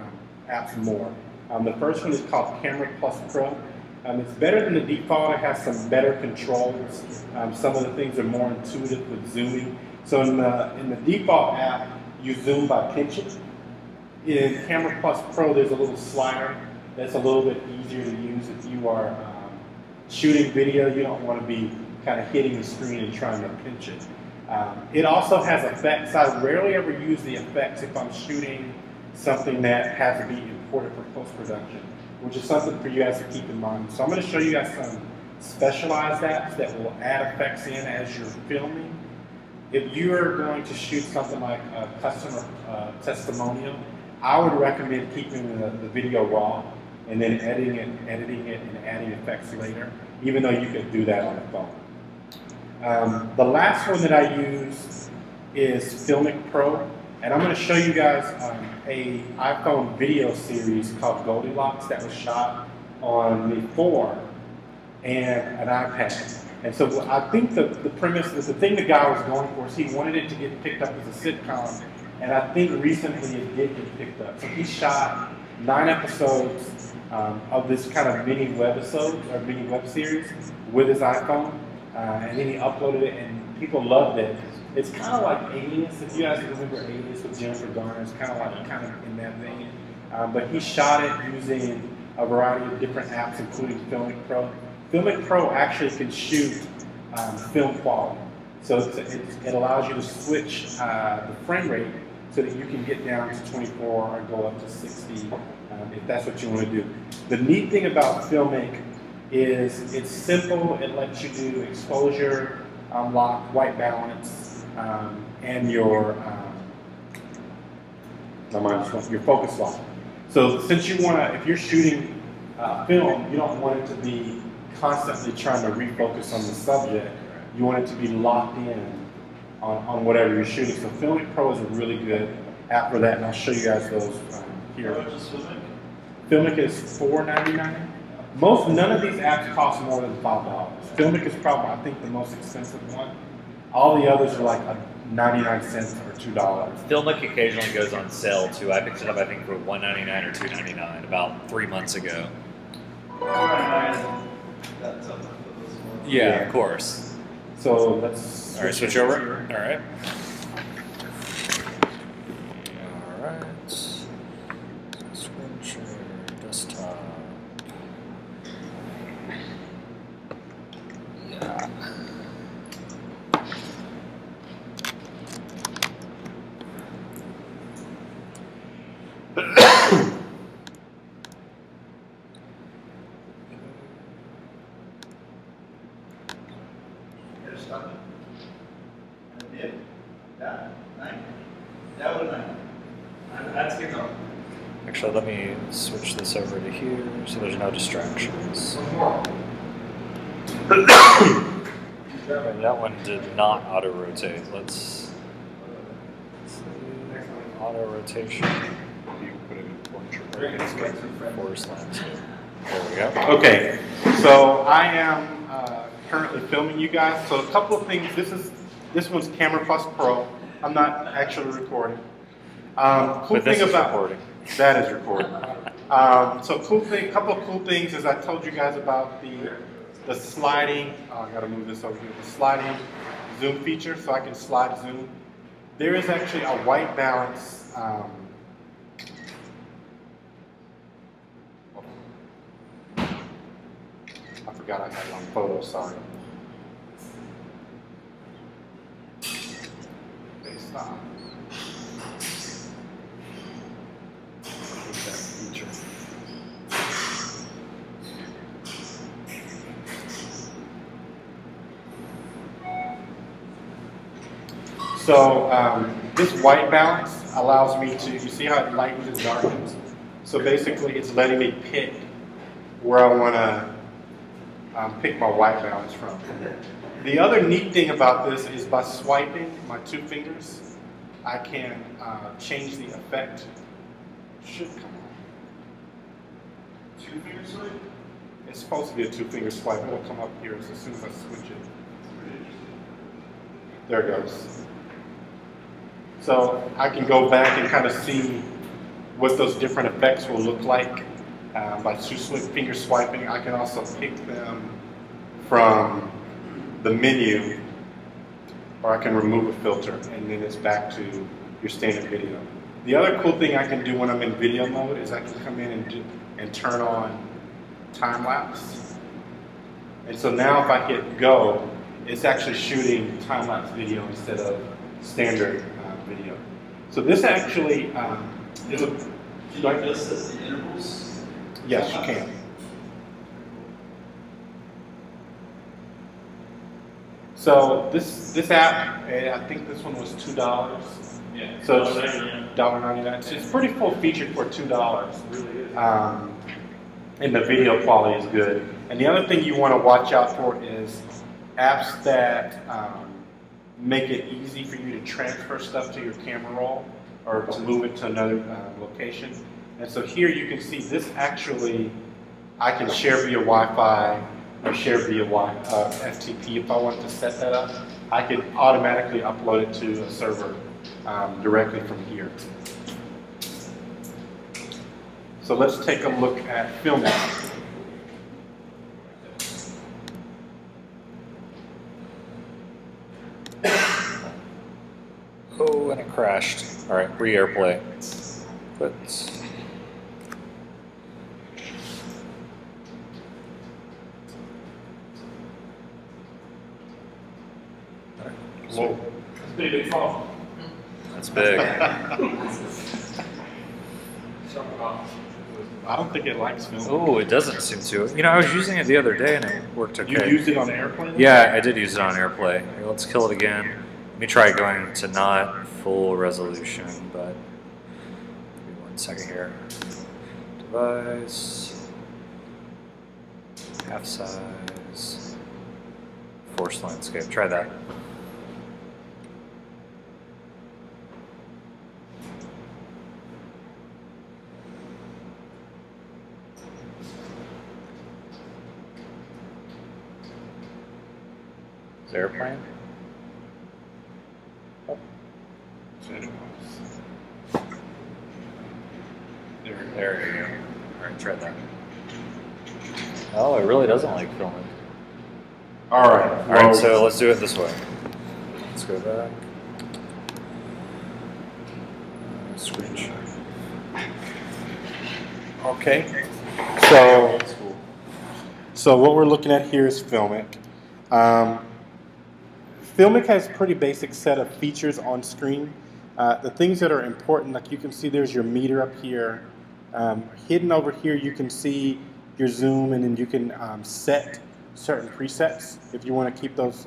apps more. The first one is called CameraPlusPro. It's better than the default. It has some better controls. Some of the things are more intuitive with zooming. So in the default app, you zoom by pinching. In CameraPlusPro, there's a little slider that's a little bit easier to use if you are shooting video. You don't want to be kind of hitting the screen and trying to pinch it. It also has effects. I rarely ever use the effects if I'm shooting something that has to be imported for post-production, which is something for you guys to keep in mind. So I'm going to show you guys some specialized apps that will add effects in as you're filming. If you are going to shoot something like a customer testimonial, I would recommend keeping the video raw and then editing it and adding effects later, even though you can do that on the phone. The last one that I use is FiLMiC Pro, and I'm going to show you guys a iPhone video series called Gorillapod that was shot on the 4 and an iPad. And so I think the premise, the thing the guy was going for is he wanted it to get picked up as a sitcom, and I think recently it did get picked up. So he shot 9 episodes of this kind of mini webisode or mini web series with his iPhone. And then he uploaded it, and people loved it. It's kind of like Alias. If you guys remember Alias with Jennifer Garner, it's kind of in that vein. But he shot it using a variety of different apps, including FiLMiC Pro. FiLMiC Pro actually can shoot film quality, so it allows you to switch the frame rate so that you can get down to 24 or go up to 60 if that's what you want to do. The neat thing about FiLMiC is it's simple. It lets you do exposure, lock, white balance, and your focus lock. So since you want to, if you're shooting film, you don't want it to be constantly trying to refocus on the subject. You want it to be locked in on whatever you're shooting. So FiLMiC Pro is a really good app for that, and I'll show you guys those here. FiLMiC is $4.99. None of these apps cost more than $5. FiLMiC is probably, I think, the most expensive one. All the others are like 99 cents or $2. FiLMiC occasionally goes on sale too. I picked it up, I think, for $1.99 or $2.99 about 3 months ago. Yeah, of course. So let's. All right, switch over. All right. All right. Screen share, desktop. Yeah. Actually, let me switch this over to here so there's no distractions. Okay, that one did not auto-rotate. Let's see. Auto-rotation. You can put it in portrait. Forest landscape. There we go. Okay, so I am currently filming you guys. So a couple of things. This one's CameraPlusPro. I'm not actually recording. Cool thing about recording. That is recording. So couple of cool things is I told you guys about the sliding. Oh, I gotta move this over here. The sliding zoom feature, so I can slide zoom. There is actually a white balance. I forgot I had it on photo. Sorry. Okay, stop. So this white balance allows me to, you see how it lightens and darkens? So basically it's letting me pick where I want to pick my white balance from. The other neat thing about this is by swiping my 2 fingers, I can change the effect. Should come on. 2-finger swipe? It's supposed to be a 2-finger swipe. It'll come up here as soon as I switch it. There it goes. So I can go back and kind of see what those different effects will look like by 2-finger swiping. I can also pick them from the menu, or I can remove a filter, and then it's back to your standard video. The other cool thing I can do when I'm in video mode is I can come in and turn on time-lapse. And so now if I hit go, it's actually shooting time-lapse video instead of standard video. So this actually is a... Can you adjust the intervals? Yes, you can. So this app, I think this one was $2. Yeah. So it's $1.99. So it's pretty full featured for $2. It really is. And the video quality is good. And the other thing you want to watch out for is apps that make it easy for you to transfer stuff to your camera roll or to move it to another location. And so here you can see this actually, I can share via Wi-Fi or share via FTP if I want to set that up. I can automatically upload it to a server directly from here. So let's take a look at FiLMiC. Oh, and it crashed. All right, re-airplay. Quit. Whoa. That's a pretty big phone. That's big. I don't think it likes film. Oh, it doesn't seem to. You know, I was using it the other day and it worked okay. You used it on airplane? Yeah, I did use it on AirPlay. Here, let's kill it again. Let me try going to not full resolution, but give me 1 second here. device, half size, forced landscape. Try that. Airplane. Oh. There you go. Alright, try that. Oh, it really doesn't like filming. Alright. Alright, so let's do it this way. Let's go back. Screenshot. Okay. So what we're looking at here is FiLMiC. FiLMiC has a pretty basic set of features on screen. The things that are important, like you can see there's your meter up here. Hidden over here you can see your zoom, and then you can set certain presets if you want to keep those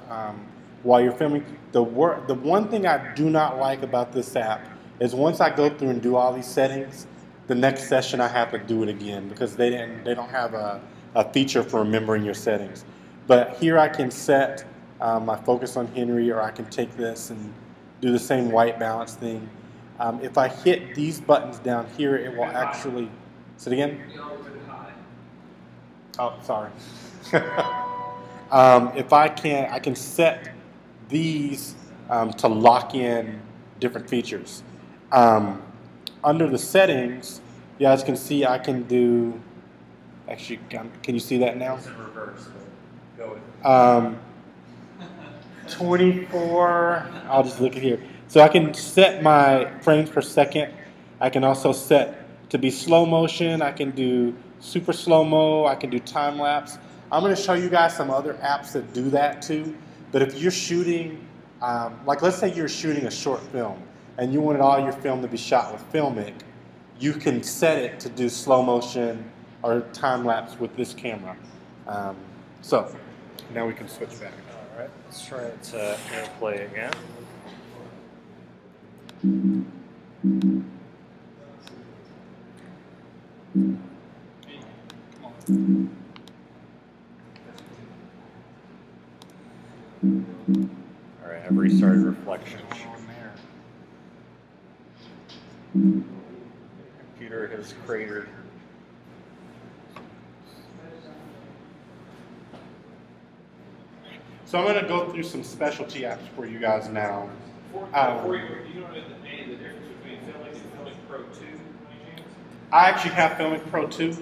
while you're filming. The one thing I do not like about this app is once I go through and do all these settings, the next session I have to do it again because they don't have a feature for remembering your settings. But here I can set my focus on Henry, or I can take this and do the same white balance thing. If I hit these buttons down here, it will actually, say it again? Oh, sorry. If I can set these to lock in different features. Under the settings, you guys can see I can do, actually, can you see that now? It's in reverse, but go with it. 24, I'll just look at here. So I can set my frames per second. I can also set to be slow motion. I can do super slow-mo. I can do time-lapse. I'm going to show you guys some other apps that do that too. But if you're shooting, like let's say you're shooting a short film and you wanted all your film to be shot with FiLMiC, you can set it to do slow motion or time-lapse with this camera. So now we can switch back. All right, let's try it to AirPlay again. All right, I've restarted reflection. Computer has cratered. So I'm going to go through some specialty apps for you guys now. Before you do you know the difference between FiLMiC and FiLMiC Pro 2? I actually have FiLMiC Pro 2.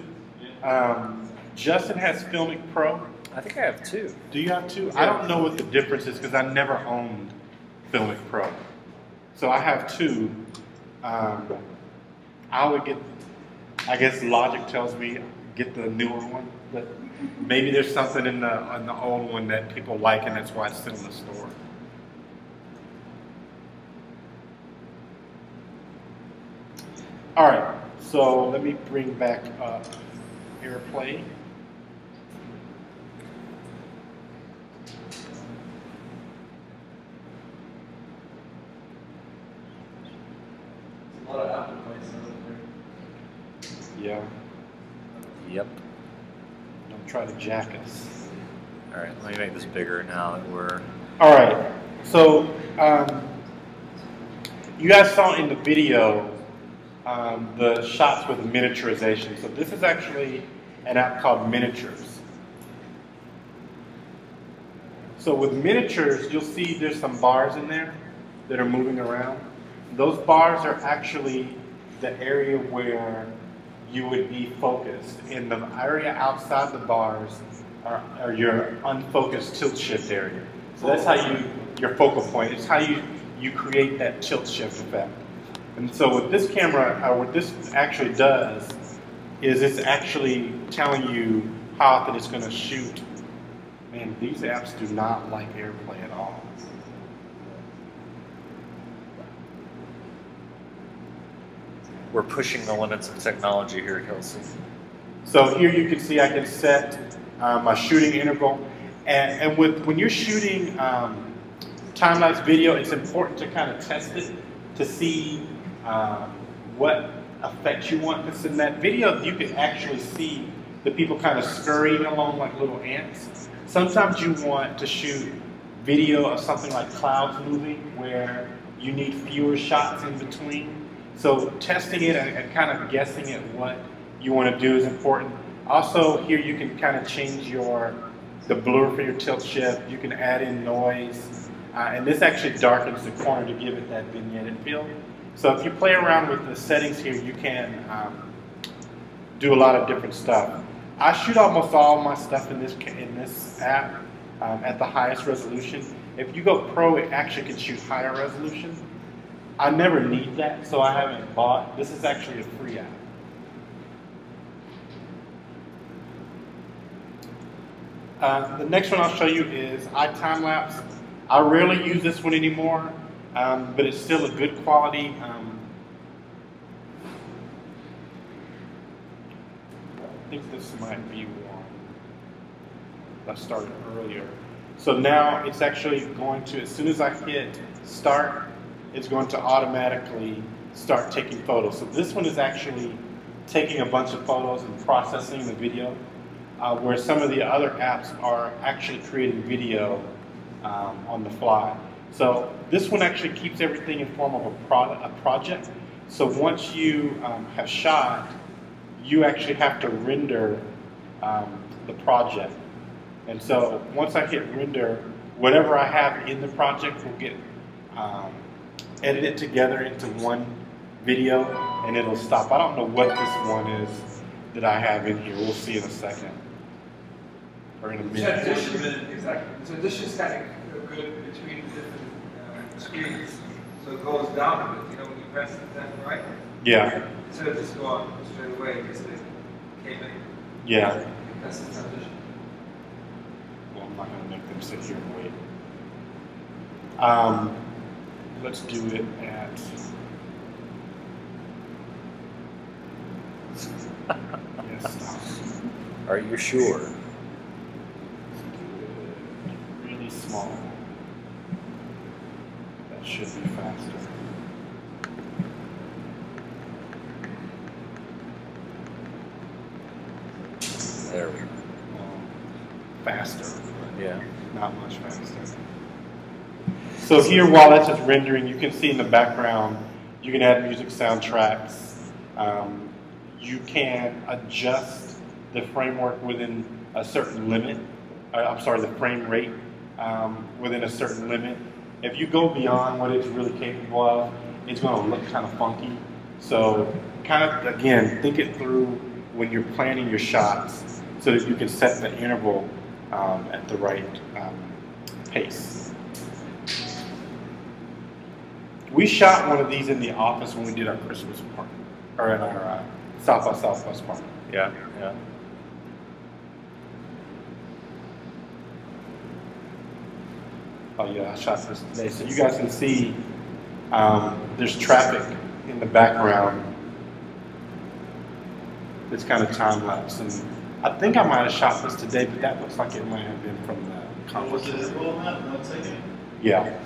Justin has FiLMiC Pro. I think I have two. Do you have two? I don't know what the difference is because I never owned FiLMiC Pro. So I have two. I would get, I guess logic tells me get the newer one, but maybe there's something in the old one that people like and that's why it's still in the store. All right, so let me bring back up AirPlay. A lot of Apple places. Yeah, Yep. don't try to jack us. All right, let me make this bigger now that we're... All right, so you guys saw in the video the shots with miniaturization. So this is actually an app called Miniatures. So with miniatures, you'll see there's some bars in there that are moving around. Those bars are actually the area where you would be focused. In the area outside the bars are your unfocused tilt shift area. So that's how your focal point. It's how you create that tilt shift effect. And so with this camera, what this actually does is it's actually telling you how often it's going to shoot. Man, these apps do not like AirPlay at all. We're pushing the limits of technology here, Kelsey. So here you can see I can set my shooting interval. And when you're shooting time-lapse video, it's important to kind of test it to see what effects you want. Because in that video, you can actually see the people kind of scurrying along like little ants. Sometimes you want to shoot video of something like clouds moving where you need fewer shots in between. So testing it and kind of guessing at what you want to do is important. Also, here you can kind of change the blur for your tilt shift. You can add in noise. And this actually darkens the corner to give it that vignetted feel. So if you play around with the settings here, you can do a lot of different stuff. I shoot almost all my stuff in this app at the highest resolution. If you go Pro, it actually can shoot higher resolution. I never need that, so I haven't bought. This is actually a free app. The next one I'll show you is iTimeLapse. I rarely use this one anymore, but it's still a good quality. I think this might be one that started earlier. So now it's actually going to, as soon as I hit start, it's going to automatically start taking photos. So this one is actually taking a bunch of photos and processing the video, where some of the other apps are actually creating video on the fly. So this one actually keeps everything in form of a project. So once you have shot, you actually have to render the project. And so once I hit render, whatever I have in the project will get edited together into one video, and it'll stop. I don't know what this one is that I have in here. We'll see in a second. Or in a minute. Exactly. So this is kind of good between different screens. So it goes down a bit, you know, when you press it left, right? Yeah. Instead of just go on straight away, because they came in. Yeah. That's the transition. Well, I'm not going to make them sit here and wait. Let's do it at... Yes. Are you sure? Really small. That should be faster. There we go. Faster. Yeah. Not much faster. So here, while that's just rendering, you can see in the background, you can add music soundtracks. You can adjust the framework within a certain limit. I'm sorry, the frame rate within a certain limit. If you go beyond what it's really capable of, it's going to look kind of funky. So kind of, again, think it through when you're planning your shots so that you can set the interval at the right pace. We shot one of these in the office when we did our Christmas party, or in our South by Southwest party. Yeah, yeah. Oh yeah, I shot this today. So you guys can see there's traffic in the background. It's kind of time lapse, and I think I might have shot this today, but that looks like it might have been from the conference. Was it a roll map? 1 second. Yeah.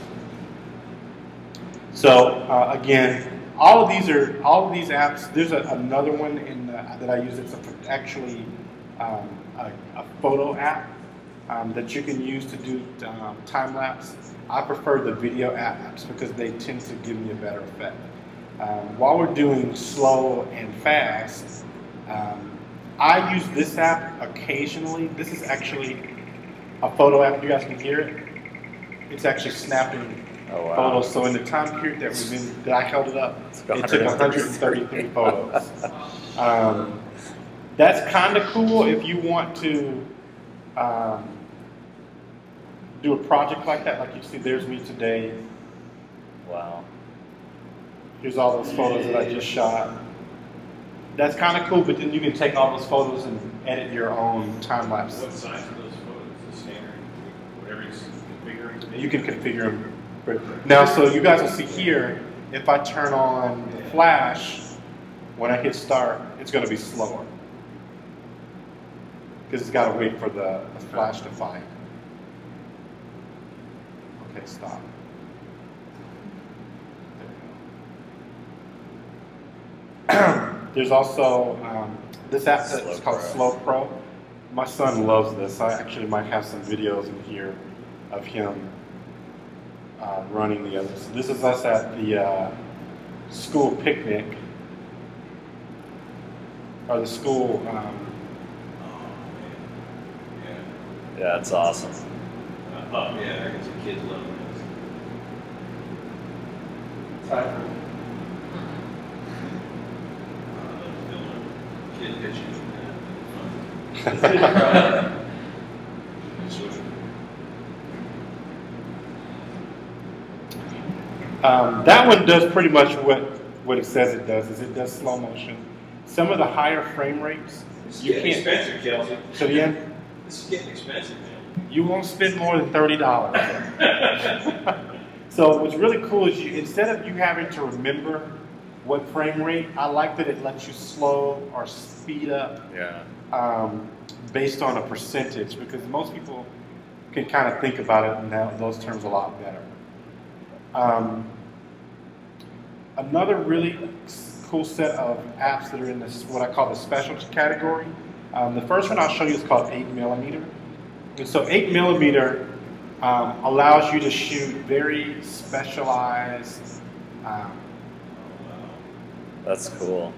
So again, all of these apps. There's another one in that I use. It's actually a photo app that you can use to do time lapse. I prefer the video apps because they tend to give me a better effect. While we're doing slow and fast, I use this app occasionally. This is actually a photo app. You guys can hear it. It's actually snapping photos. So in the time period that I held it up, it took 133 photos. That's kind of cool if you want to do a project like that. Like you see, there's me today. Wow. Here's all those photos that I just shot. That's kind of cool, but then you can take all those photos and edit your own time lapse. What size are those photos? The standard, whatever you're configuring? You can configure them. Now, so you guys will see here, if I turn on the flash, when I hit start, it's going to be slower. Because it's got to wait for the flash to fire. Okay, stop. There There's also this app that's called SloPro. My son loves this. I actually might have some videos in here of him running the others. So this is us at the school picnic, or the school. Yeah, it's awesome. Oh, yeah, I can see kids love this. Kid pitching. That one does pretty much what it says it does. Is it does slow motion. Some of the higher frame rates you can't. Expensive, Kelsey. So yeah, This is getting expensive, man. you won't spend more than $30. So what's really cool is instead of you having to remember what frame rate, I like that it lets you slow or speed up based on a percentage, because most people can kind of think about it in those terms a lot better. Another really cool set of apps that are in this, what I call the specialty category. The first one I'll show you is called 8mm. And so 8mm allows you to shoot very specialized. That's cool.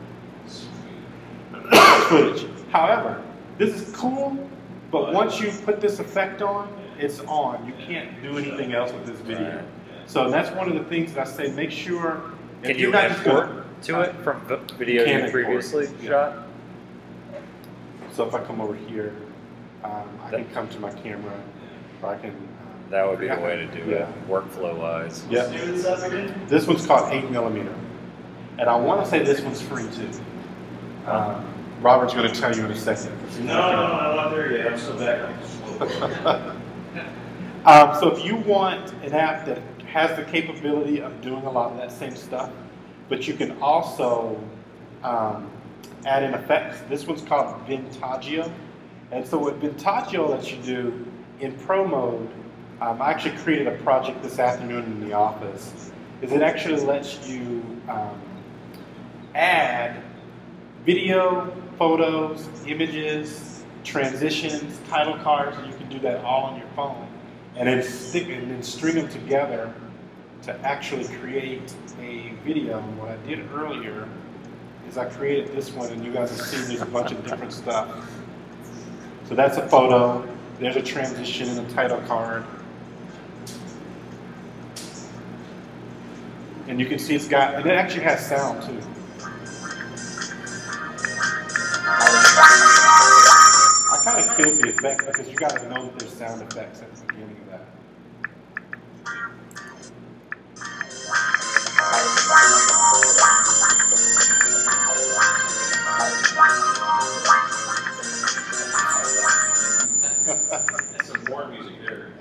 Footage. However, this is cool, but once you put this effect on, it's on. You can't do anything else with this video. So that's one of the things that I say, make sure. Can you import to it from video you previously shot? So if I come over here, I can come to my camera, or I can. That would be the way to do it, workflow-wise. Yeah. This one's called 8mm, and I want to say this one's free too. Robert's going to tell you in a second. No, I'm not there yet. I'm still back. So if you want an app that has the capability of doing a lot of that same stuff, but you can also add in effects. This one's called Vintagio. And so what Vintagio lets you do in pro mode, I actually created a project this afternoon in the office, is it actually lets you add video, photos, images, transitions, title cards, and you can do that all on your phone. And then string them together to actually create a video. And what I did earlier is I created this one, and you guys have seen there's a bunch of different stuff. So that's a photo, there's a transition and a title card. And you can see and it actually has sound too. I kind of killed the effect because you got to know that there's sound effects at the beginning of that. Some more music there.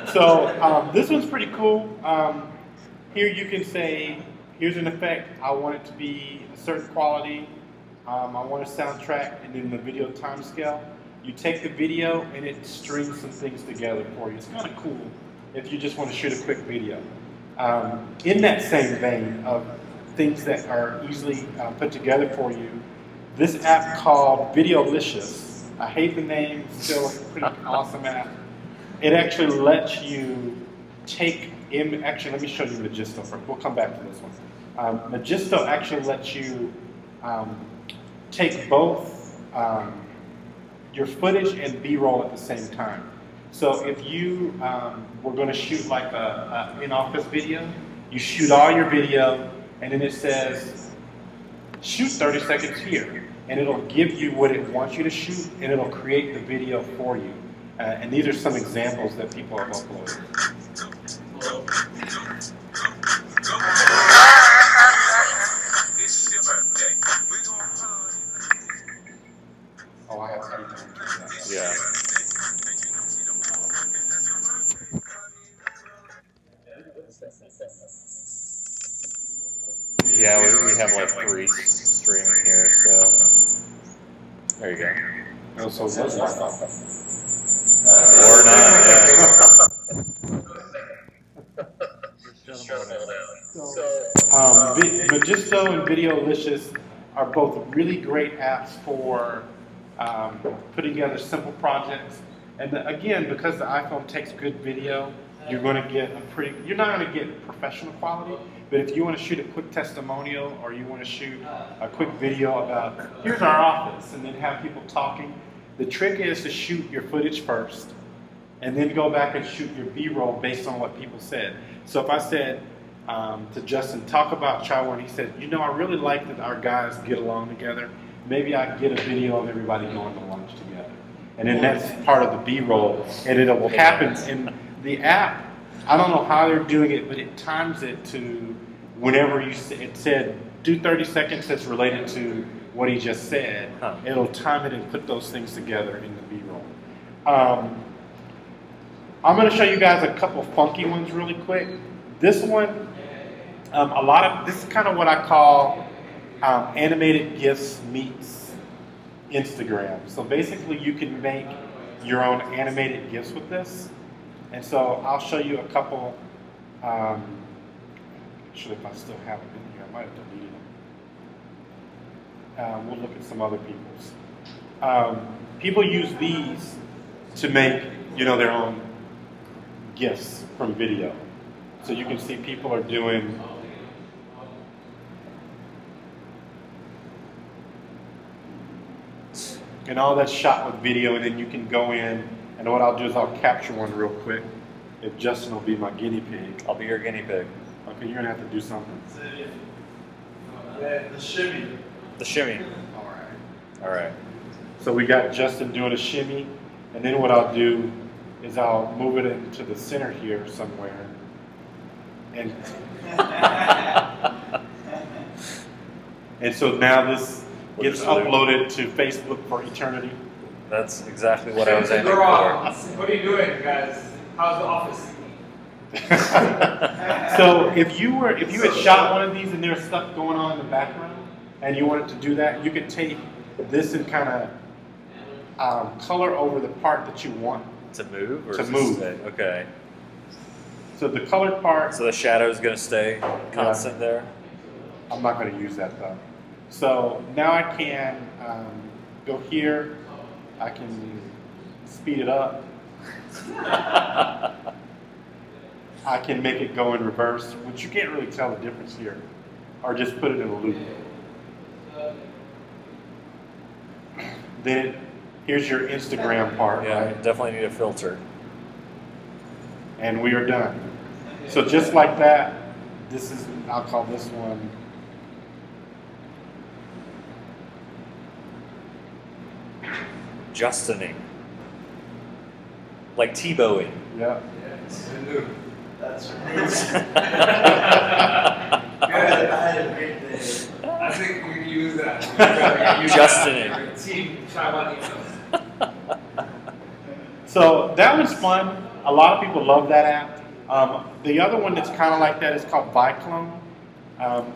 So this one's pretty cool. Here you can say, here's an effect. I want it to be a certain quality. I want a soundtrack, and then the video timescale. You take the video and it strings some things together for you. It's kind of cool if you just want to shoot a quick video. In that same vein of things that are easily put together for you, this app called Videolicious. I hate the name, still a pretty awesome app. It actually lets you take actually, let me show you Magisto first. We'll come back to this one. Magisto actually lets you take both your footage and B-roll at the same time. So if you were going to shoot like an in-office video, you shoot all your video, and then it says, shoot 30 seconds here. And it'll give you what it wants you to shoot, and it'll create the video for you. And these are some examples that people have uploaded. Oh, I have to do that. Yeah. Yeah, we have like 3 streaming here, so there you go. Oh, so what's that? Or not, Magisto and Videolicious are both really great apps for putting together simple projects. And again, because the iPhone takes good video, you're going to get you're not going to get professional quality, but if you want to shoot a quick testimonial or you want to shoot a quick video about, here's our office, and then have people talking, the trick is to shoot your footage first, and then go back and shoot your B-roll based on what people said. So if I said to Justin, talk about Chai-Wan, he said, you know, I really like that our guys get along together. Maybe I can get a video of everybody going to lunch together. And then that's part of the B-roll, and it will happen in the app. I don't know how they're doing it, but it times it to whenever it said, do 30 seconds that's related to what he just said. It'll time it and put those things together in the B-roll. I'm going to show you guys a couple funky ones really quick. This one, this is kind of what I call animated GIFs meets Instagram. So basically you can make your own animated GIFs with this. And so I'll show you a couple, actually if I still have them in here, I might have deleted them. We'll look at some other people's. People use these to make, you know, their own GIFs from video. So you can see people are doing and all that's shot with video, and then you can go in, and what I'll do is I'll capture one real quick. If Justin will be my guinea pig. I'll be your guinea pig. Okay, you're gonna have to do something. The shimmy. The shimmy. All right. So we got Justin doing a shimmy, and then what I'll do is I'll move it into the center here somewhere. And, and so now this gets uploaded to Facebook for eternity. That's exactly what I was aiming for. What are you doing, guys? How's the office? So if you had shot one of these and there's stuff going on in the background and you wanted to do that, you could take this and kind of color over the part that you want to move. Or to move. Okay. So the colored part. So the shadow is going to stay constant there. I'm not going to use that though. So now I can go here. I can speed it up. I can make it go in reverse, which you can't really tell the difference here, or just put it in a loop. Then here's your Instagram part. Yeah, right? definitely need a filter. And we are done. So just like that, this is, I'll call this one Justining. Like T-bowing. Yeah. That's right. I had a great day. I think we can use that. Justining. Team Chai-Wan emails. So that was fun. A lot of people love that app. The other one that's kind of like that is called Vyclone.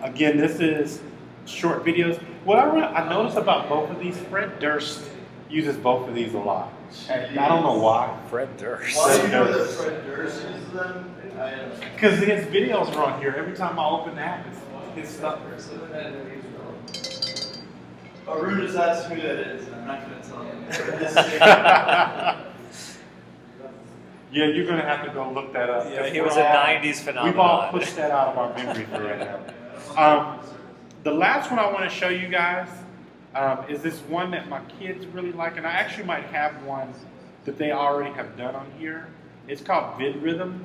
Again, this is short videos. What I noticed about both of these, Fred Durst uses both of these a lot. And I don't know why. Fred Durst. Why do you know that Fred Durst uses them? Because his videos are on here. Every time I open the app, it's his stuff. Arun just asked who that is, and I'm not going to tell him. Yeah, you're going to have to go look that up. Yeah, he was a 90s phenomenon. We've all pushed that out of our memory for right now. The last one I want to show you guys is this one that my kids really like, and I actually might have one that they already have done on here. It's called VidRhythm,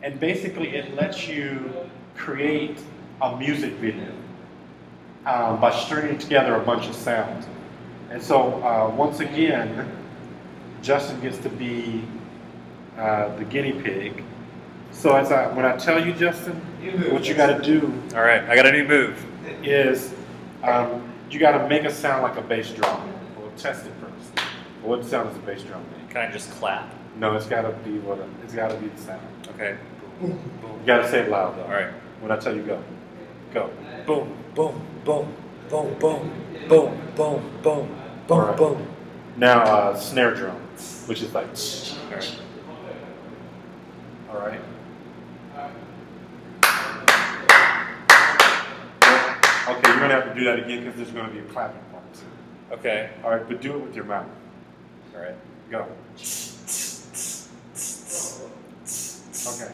and basically it lets you create a music video by stringing together a bunch of sounds. And so once again, Justin gets to be the guinea pig. So when I tell you, Justin, what you got to do. All right, I got a new move. Is you got to make a sound like a bass drum. We'll test it first. What sound does a bass drum make? Can I just clap? No, it's got to be it's got to be the sound. Okay. You got to say it loud though. All right. When I tell you go, go. Boom, boom, boom, boom, boom, boom, boom, boom, boom, All right. boom. Now snare drum, which is like. All right. All right. going to have to do that again because there's going to be a clapping part too. Okay. All right, but do it with your mouth. All right. Go. Okay.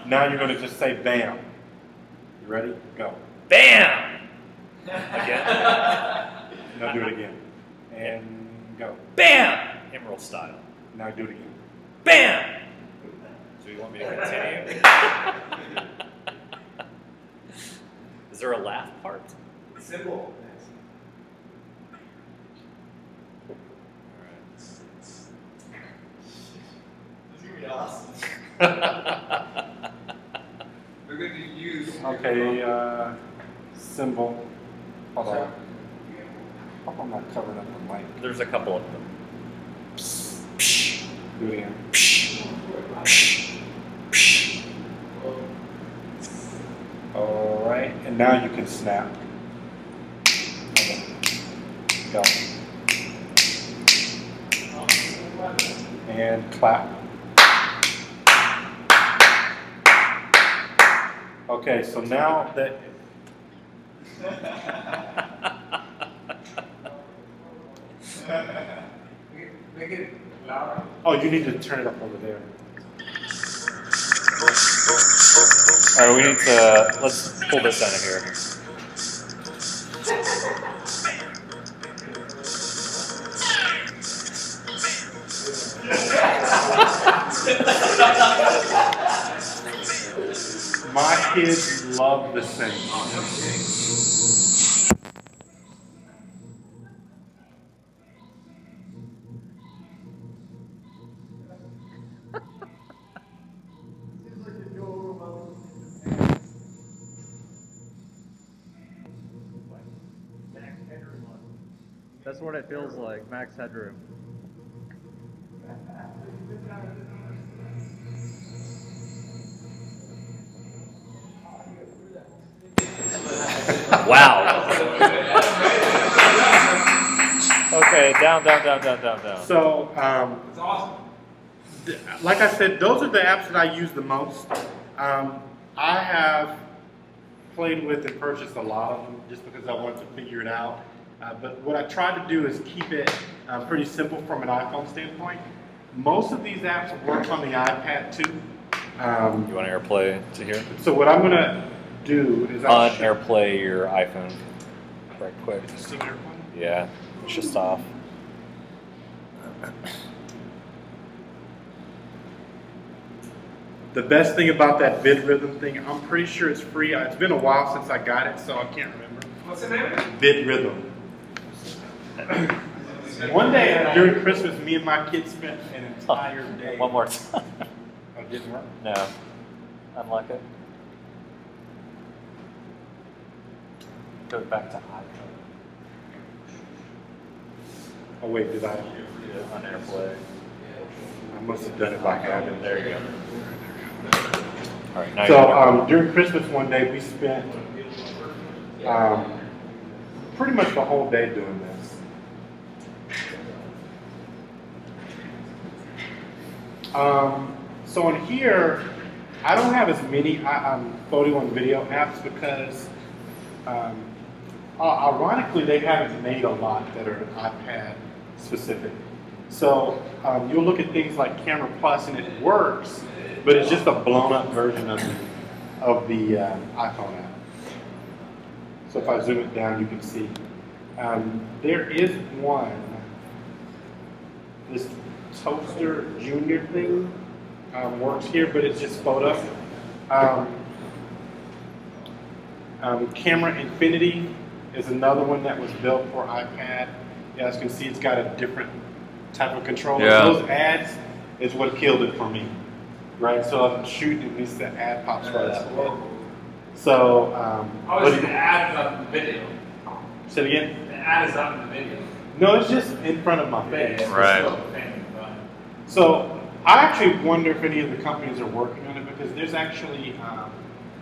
Now you're going to just say bam. You ready? Go. Bam! Again. Now do it again. And go. Bam! Emerald style. Now do it again. Bam! So you want me to continue? Is there a laugh part? Simple. This is gonna be awesome. We're going to use. Okay, symbol. Hold on. Hope I'm not covering up the mic. There's a couple of them. Do it again. All right, and now you can snap. Go. And clap. Okay, so now that Make it louder. oh, you need to turn it up over there. All right, we need to, let's pull this out of here. My kids love the sing. That's what it feels like, max headroom. Wow. Okay, down. So, It's awesome. like I said, those are the apps that I use the most. I have played with and purchased a lot of them just because I wanted to figure it out. But what I tried to do is keep it pretty simple from an iPhone standpoint. Most of these apps work on the iPad too. You want to AirPlay to here? So what I'm going to do is I'll AirPlay your iPhone right quick. Still AirPlay? Yeah, it's just off. The best thing about that VidRhythm thing, I'm pretty sure it's free. It's been a while since I got it, so I can't remember. What's the name? VidRhythm. One day during Christmas, me and my kids spent an entire day. One more time. Oh, it didn't work? No. Unlock it. Go back to iPhone. Oh wait, did I? Yeah, on AirPlay. I must have done it by habit. There you go. All right, now So during Christmas one day, we spent pretty much the whole day doing this. So in here, I don't have as many photo and video apps because, ironically, they haven't made a lot that are iPad specific. So you'll look at things like Camera Plus and it works, but it's just a blown up version of the iPhone app. So if I zoom it down, you can see. There is one, this Toaster Jr thing works here, but it's just photo. Camera Infinity is another one that was built for iPad. You guys can see it's got a different type of controller. Yeah. Those ads is what killed it for me, right? So I'm shooting, at least the ad pops right up. So, Obviously, the ad is up in the video. say it again? The ad is up in the video. No, it's just in front of my face. Right. So I actually wonder if any of the companies are working on it because there's actually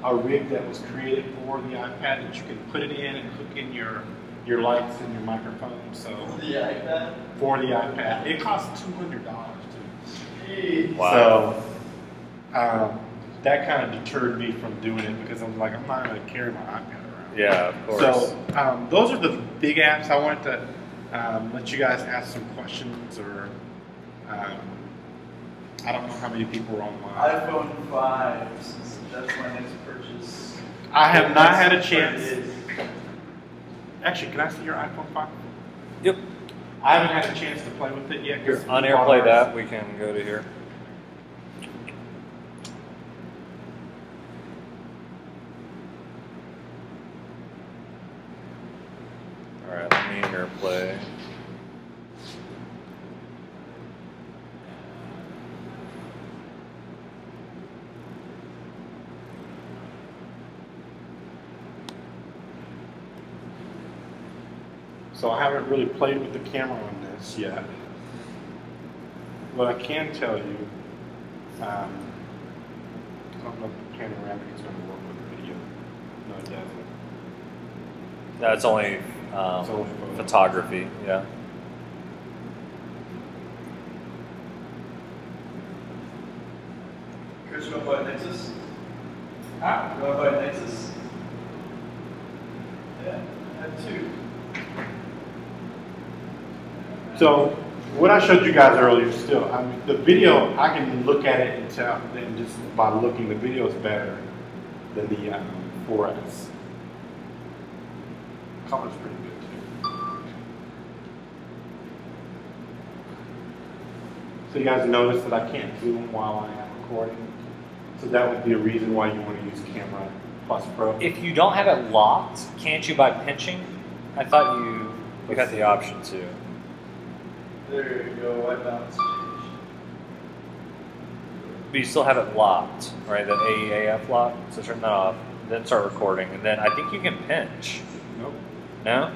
a rig that was created for the iPad that you can put it in and hook in your lights and your microphone. So The iPad? for the iPad, it costs $200 too. Wow. So that kind of deterred me from doing it because I'm like, I'm not going to carry my iPad around. Yeah, of course. So those are the big apps. I wanted to let you guys ask some questions, or I don't know how many people are online. iPhone 5, since that's my next purchase. I have not had a chance. Actually, can I see your iPhone 5? Yep. I haven't had a chance to play with it yet. Here, on AirPlay that, we can go to here. Alright, let me AirPlay. So I haven't really played with the camera on this yet. What I can tell you, I don't know if the panoramic is going to work with the video. No, it doesn't. That's only photography, yeah. Chris, you want to buy a Nexus? Huh? You want to buy a Nexus? Yeah, I have 2. So what I showed you guys earlier, still, I mean, the video, I can look at it and tell, then just by looking, the video is better than the 4S. Color's pretty good too. So you guys notice that I can't zoom while I am recording. So that would be a reason why you want to use CameraPlusPro. If you don't have it locked, can't you by pinching? I thought you had the option to. There you go, white balance change. But you still have it locked, right? The AEAF lock. So turn that off, then start recording, and then I think you can pinch. Nope. No?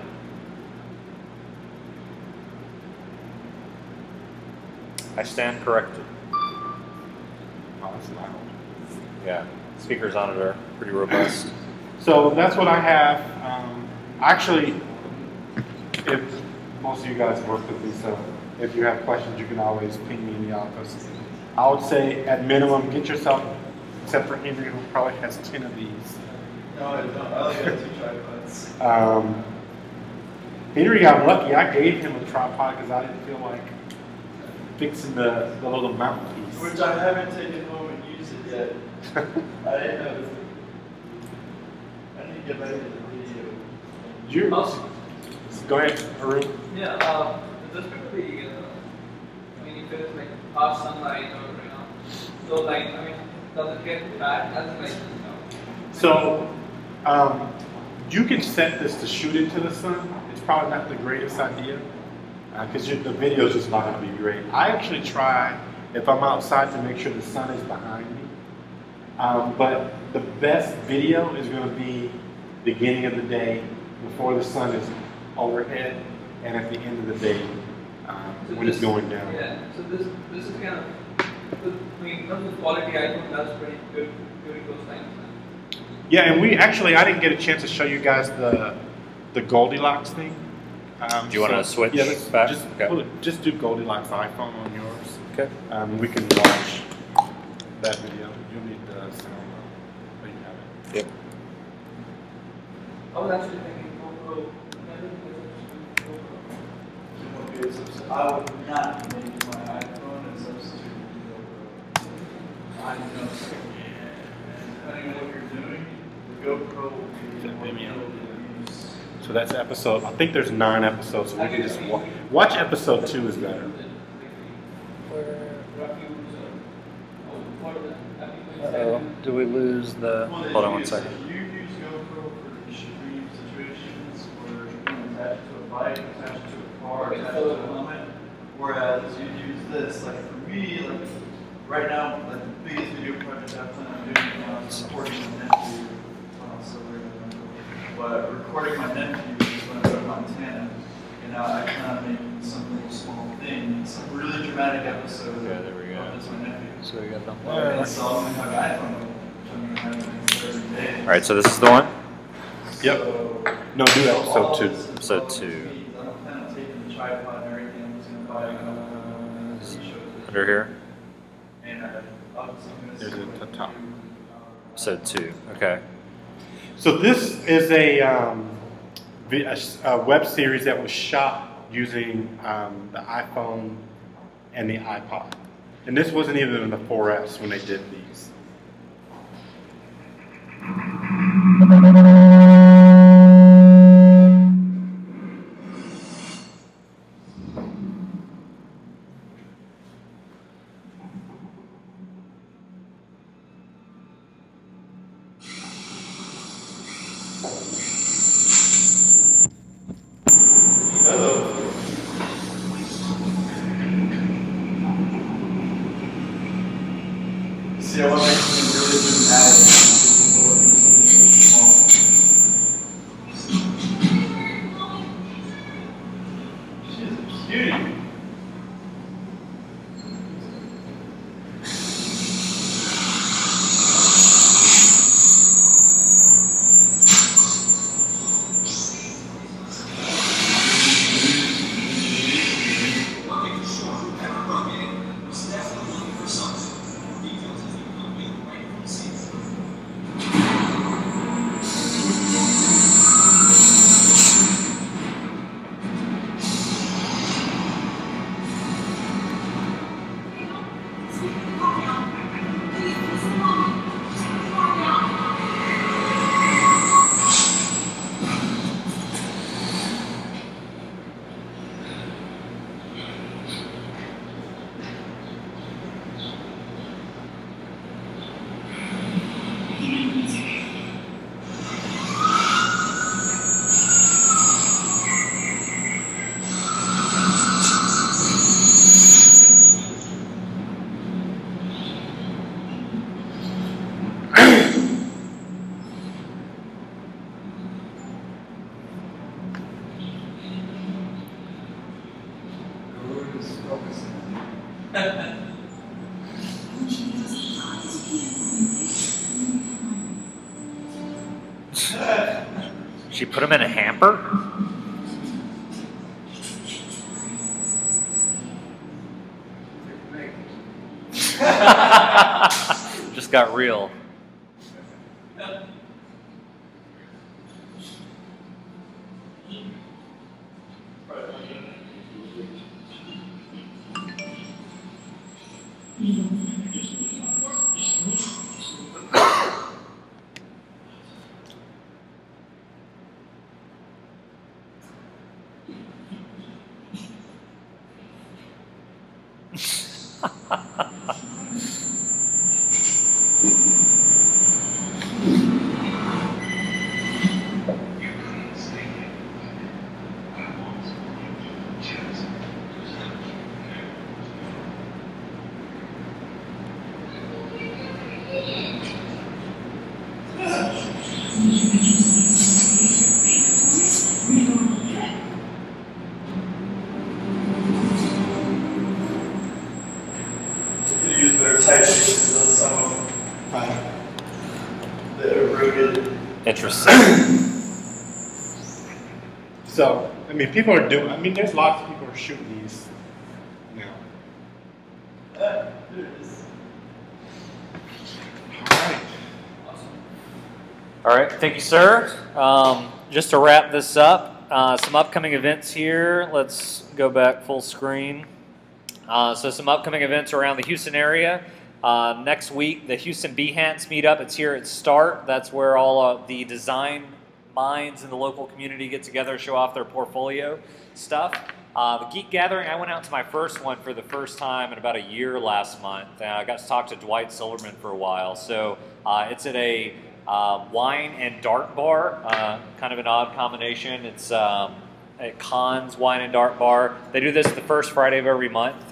I stand corrected. Oh, that's loud. Yeah, speakers on it are pretty robust. So that's what I have. Actually, if most of you guys work with me, so if you have questions, you can always ping me in the office. I would say, at minimum, get yourself, except for Henry, who probably has 10 of these. No, I don't. I only got 2 tripods. Henry got lucky. I gave him a tripod because I didn't feel like fixing the little mount piece. Which I haven't taken home and used it yet. I didn't know. I need to get back into the video. Go ahead, Haroon. Yeah, this could be, I mean, if it's like harsh sunlight or, so like, I mean, does it get bad as like, So, you can set this to shoot into the sun. It's probably not the greatest idea because the video is just not going to be great. I actually try, if I'm outside, to make sure the sun is behind me. But the best video is going to be beginning of the day, before the sun is overhead, and at the end of the day when it's going down. Yeah, so this is kind of, I mean, in terms of quality, I think that's pretty good during those times. Yeah, and I didn't get a chance to show you guys the Goldilocks thing. Do you want to switch back? Just do Goldilocks iPhone on yours. Okay. We can watch that video. You'll need the sound. Oh, you have it. Yep. I was actually thinking GoPro. I would not make my iPhone a substitute for GoPro. I know. Depending on what you're doing, the GoPro will be the one use. So that's episode. I think there's 9 episodes, so we can just watch episode 2 is better. Uh-oh. Do we lose the? Hold on one second. You use GoPro for extreme situations where you can attach it to a bike, attach it to a car, attach it to a helmet. Whereas you use this, like for me, like right now, like the biggest video project I plan on doing is recording my nephew. But recording my nephew is when I go to Montana, and I plan on making some little small thing, some really dramatic episode. Yeah, there we go. Of this my nephew. So we got them. And so I'm gonna have iPhone. I'm gonna have it every day. All right, so this is the one. Yep. No, do episode 2. Episode 2. I'm kind of taking the tripod and everything. I'm just gonna buy a couple. Under here. And There's it at the top. Episode 2. Okay. So this is a web series that was shot using the iPhone and the iPod. And this wasn't even in the 4S when they did these. See, I want to make something really dramatic. She's a cutie. She put them in a hamper? Just got real. Use better type shapes than some of them that are rooted. Interesting. So, I mean, people are doing, I mean, there's lots of people who are shooting these now. There it is. All right, thank you, sir. Just to wrap this up, some upcoming events here. Let's go back full screen. So some upcoming events around the Houston area. Next week, the Houston Behance Meetup. It's here at START. That's where all of the design minds in the local community get together, show off their portfolio stuff. The Geek Gathering, I went out to my first one for the first time in about a year last month. I got to talk to Dwight Silverman for a while. So it's at a wine and dart bar, kind of an odd combination. It's at Khan's Wine and Dart Bar. They do this the first Friday of every month.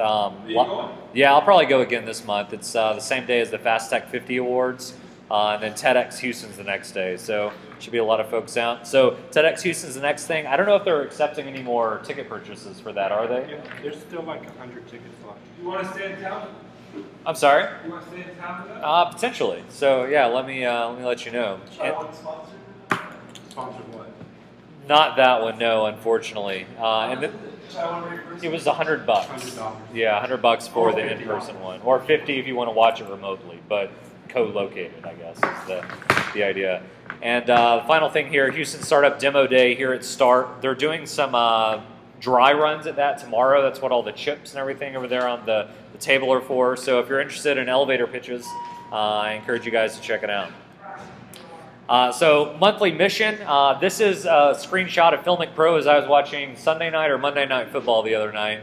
Yeah, I'll probably go again this month. It's the same day as the Fast Tech 50 Awards, and then TEDx Houston's the next day. So should be a lot of folks out. So TEDx Houston's the next thing. I don't know if they're accepting any more ticket purchases for that, are they? Yeah, there's still like 100 tickets left. You want to stay in town? I'm sorry? You want to stay in town for that? Potentially. So yeah, let me let you know. Sponsored what? Not that one, no, unfortunately. And it was $100. $100. Yeah, $100 for the in-person one, or $50 if you want to watch it remotely. But co-located, I guess, is the idea. And the final thing here, Houston Startup Demo Day here at Start. They're doing some dry runs at that tomorrow. That's what all the chips and everything over there on the table are for. So if you're interested in elevator pitches, I encourage you guys to check it out. So monthly mission, this is a screenshot of FiLMiC Pro as I was watching Sunday night or Monday Night Football the other night.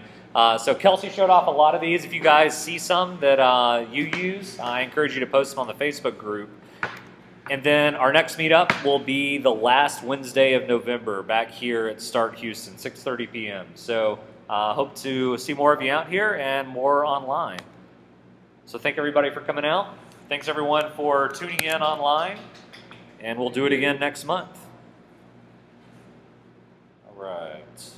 So Kelsey showed off a lot of these. If you guys see some that you use, I encourage you to post them on the Facebook group. And then our next meetup will be the last Wednesday of November back here at Start Houston, 6:30 p.m. So hope to see more of you out here and more online. So thank everybody for coming out. Thanks everyone for tuning in online. And we'll do it again next month.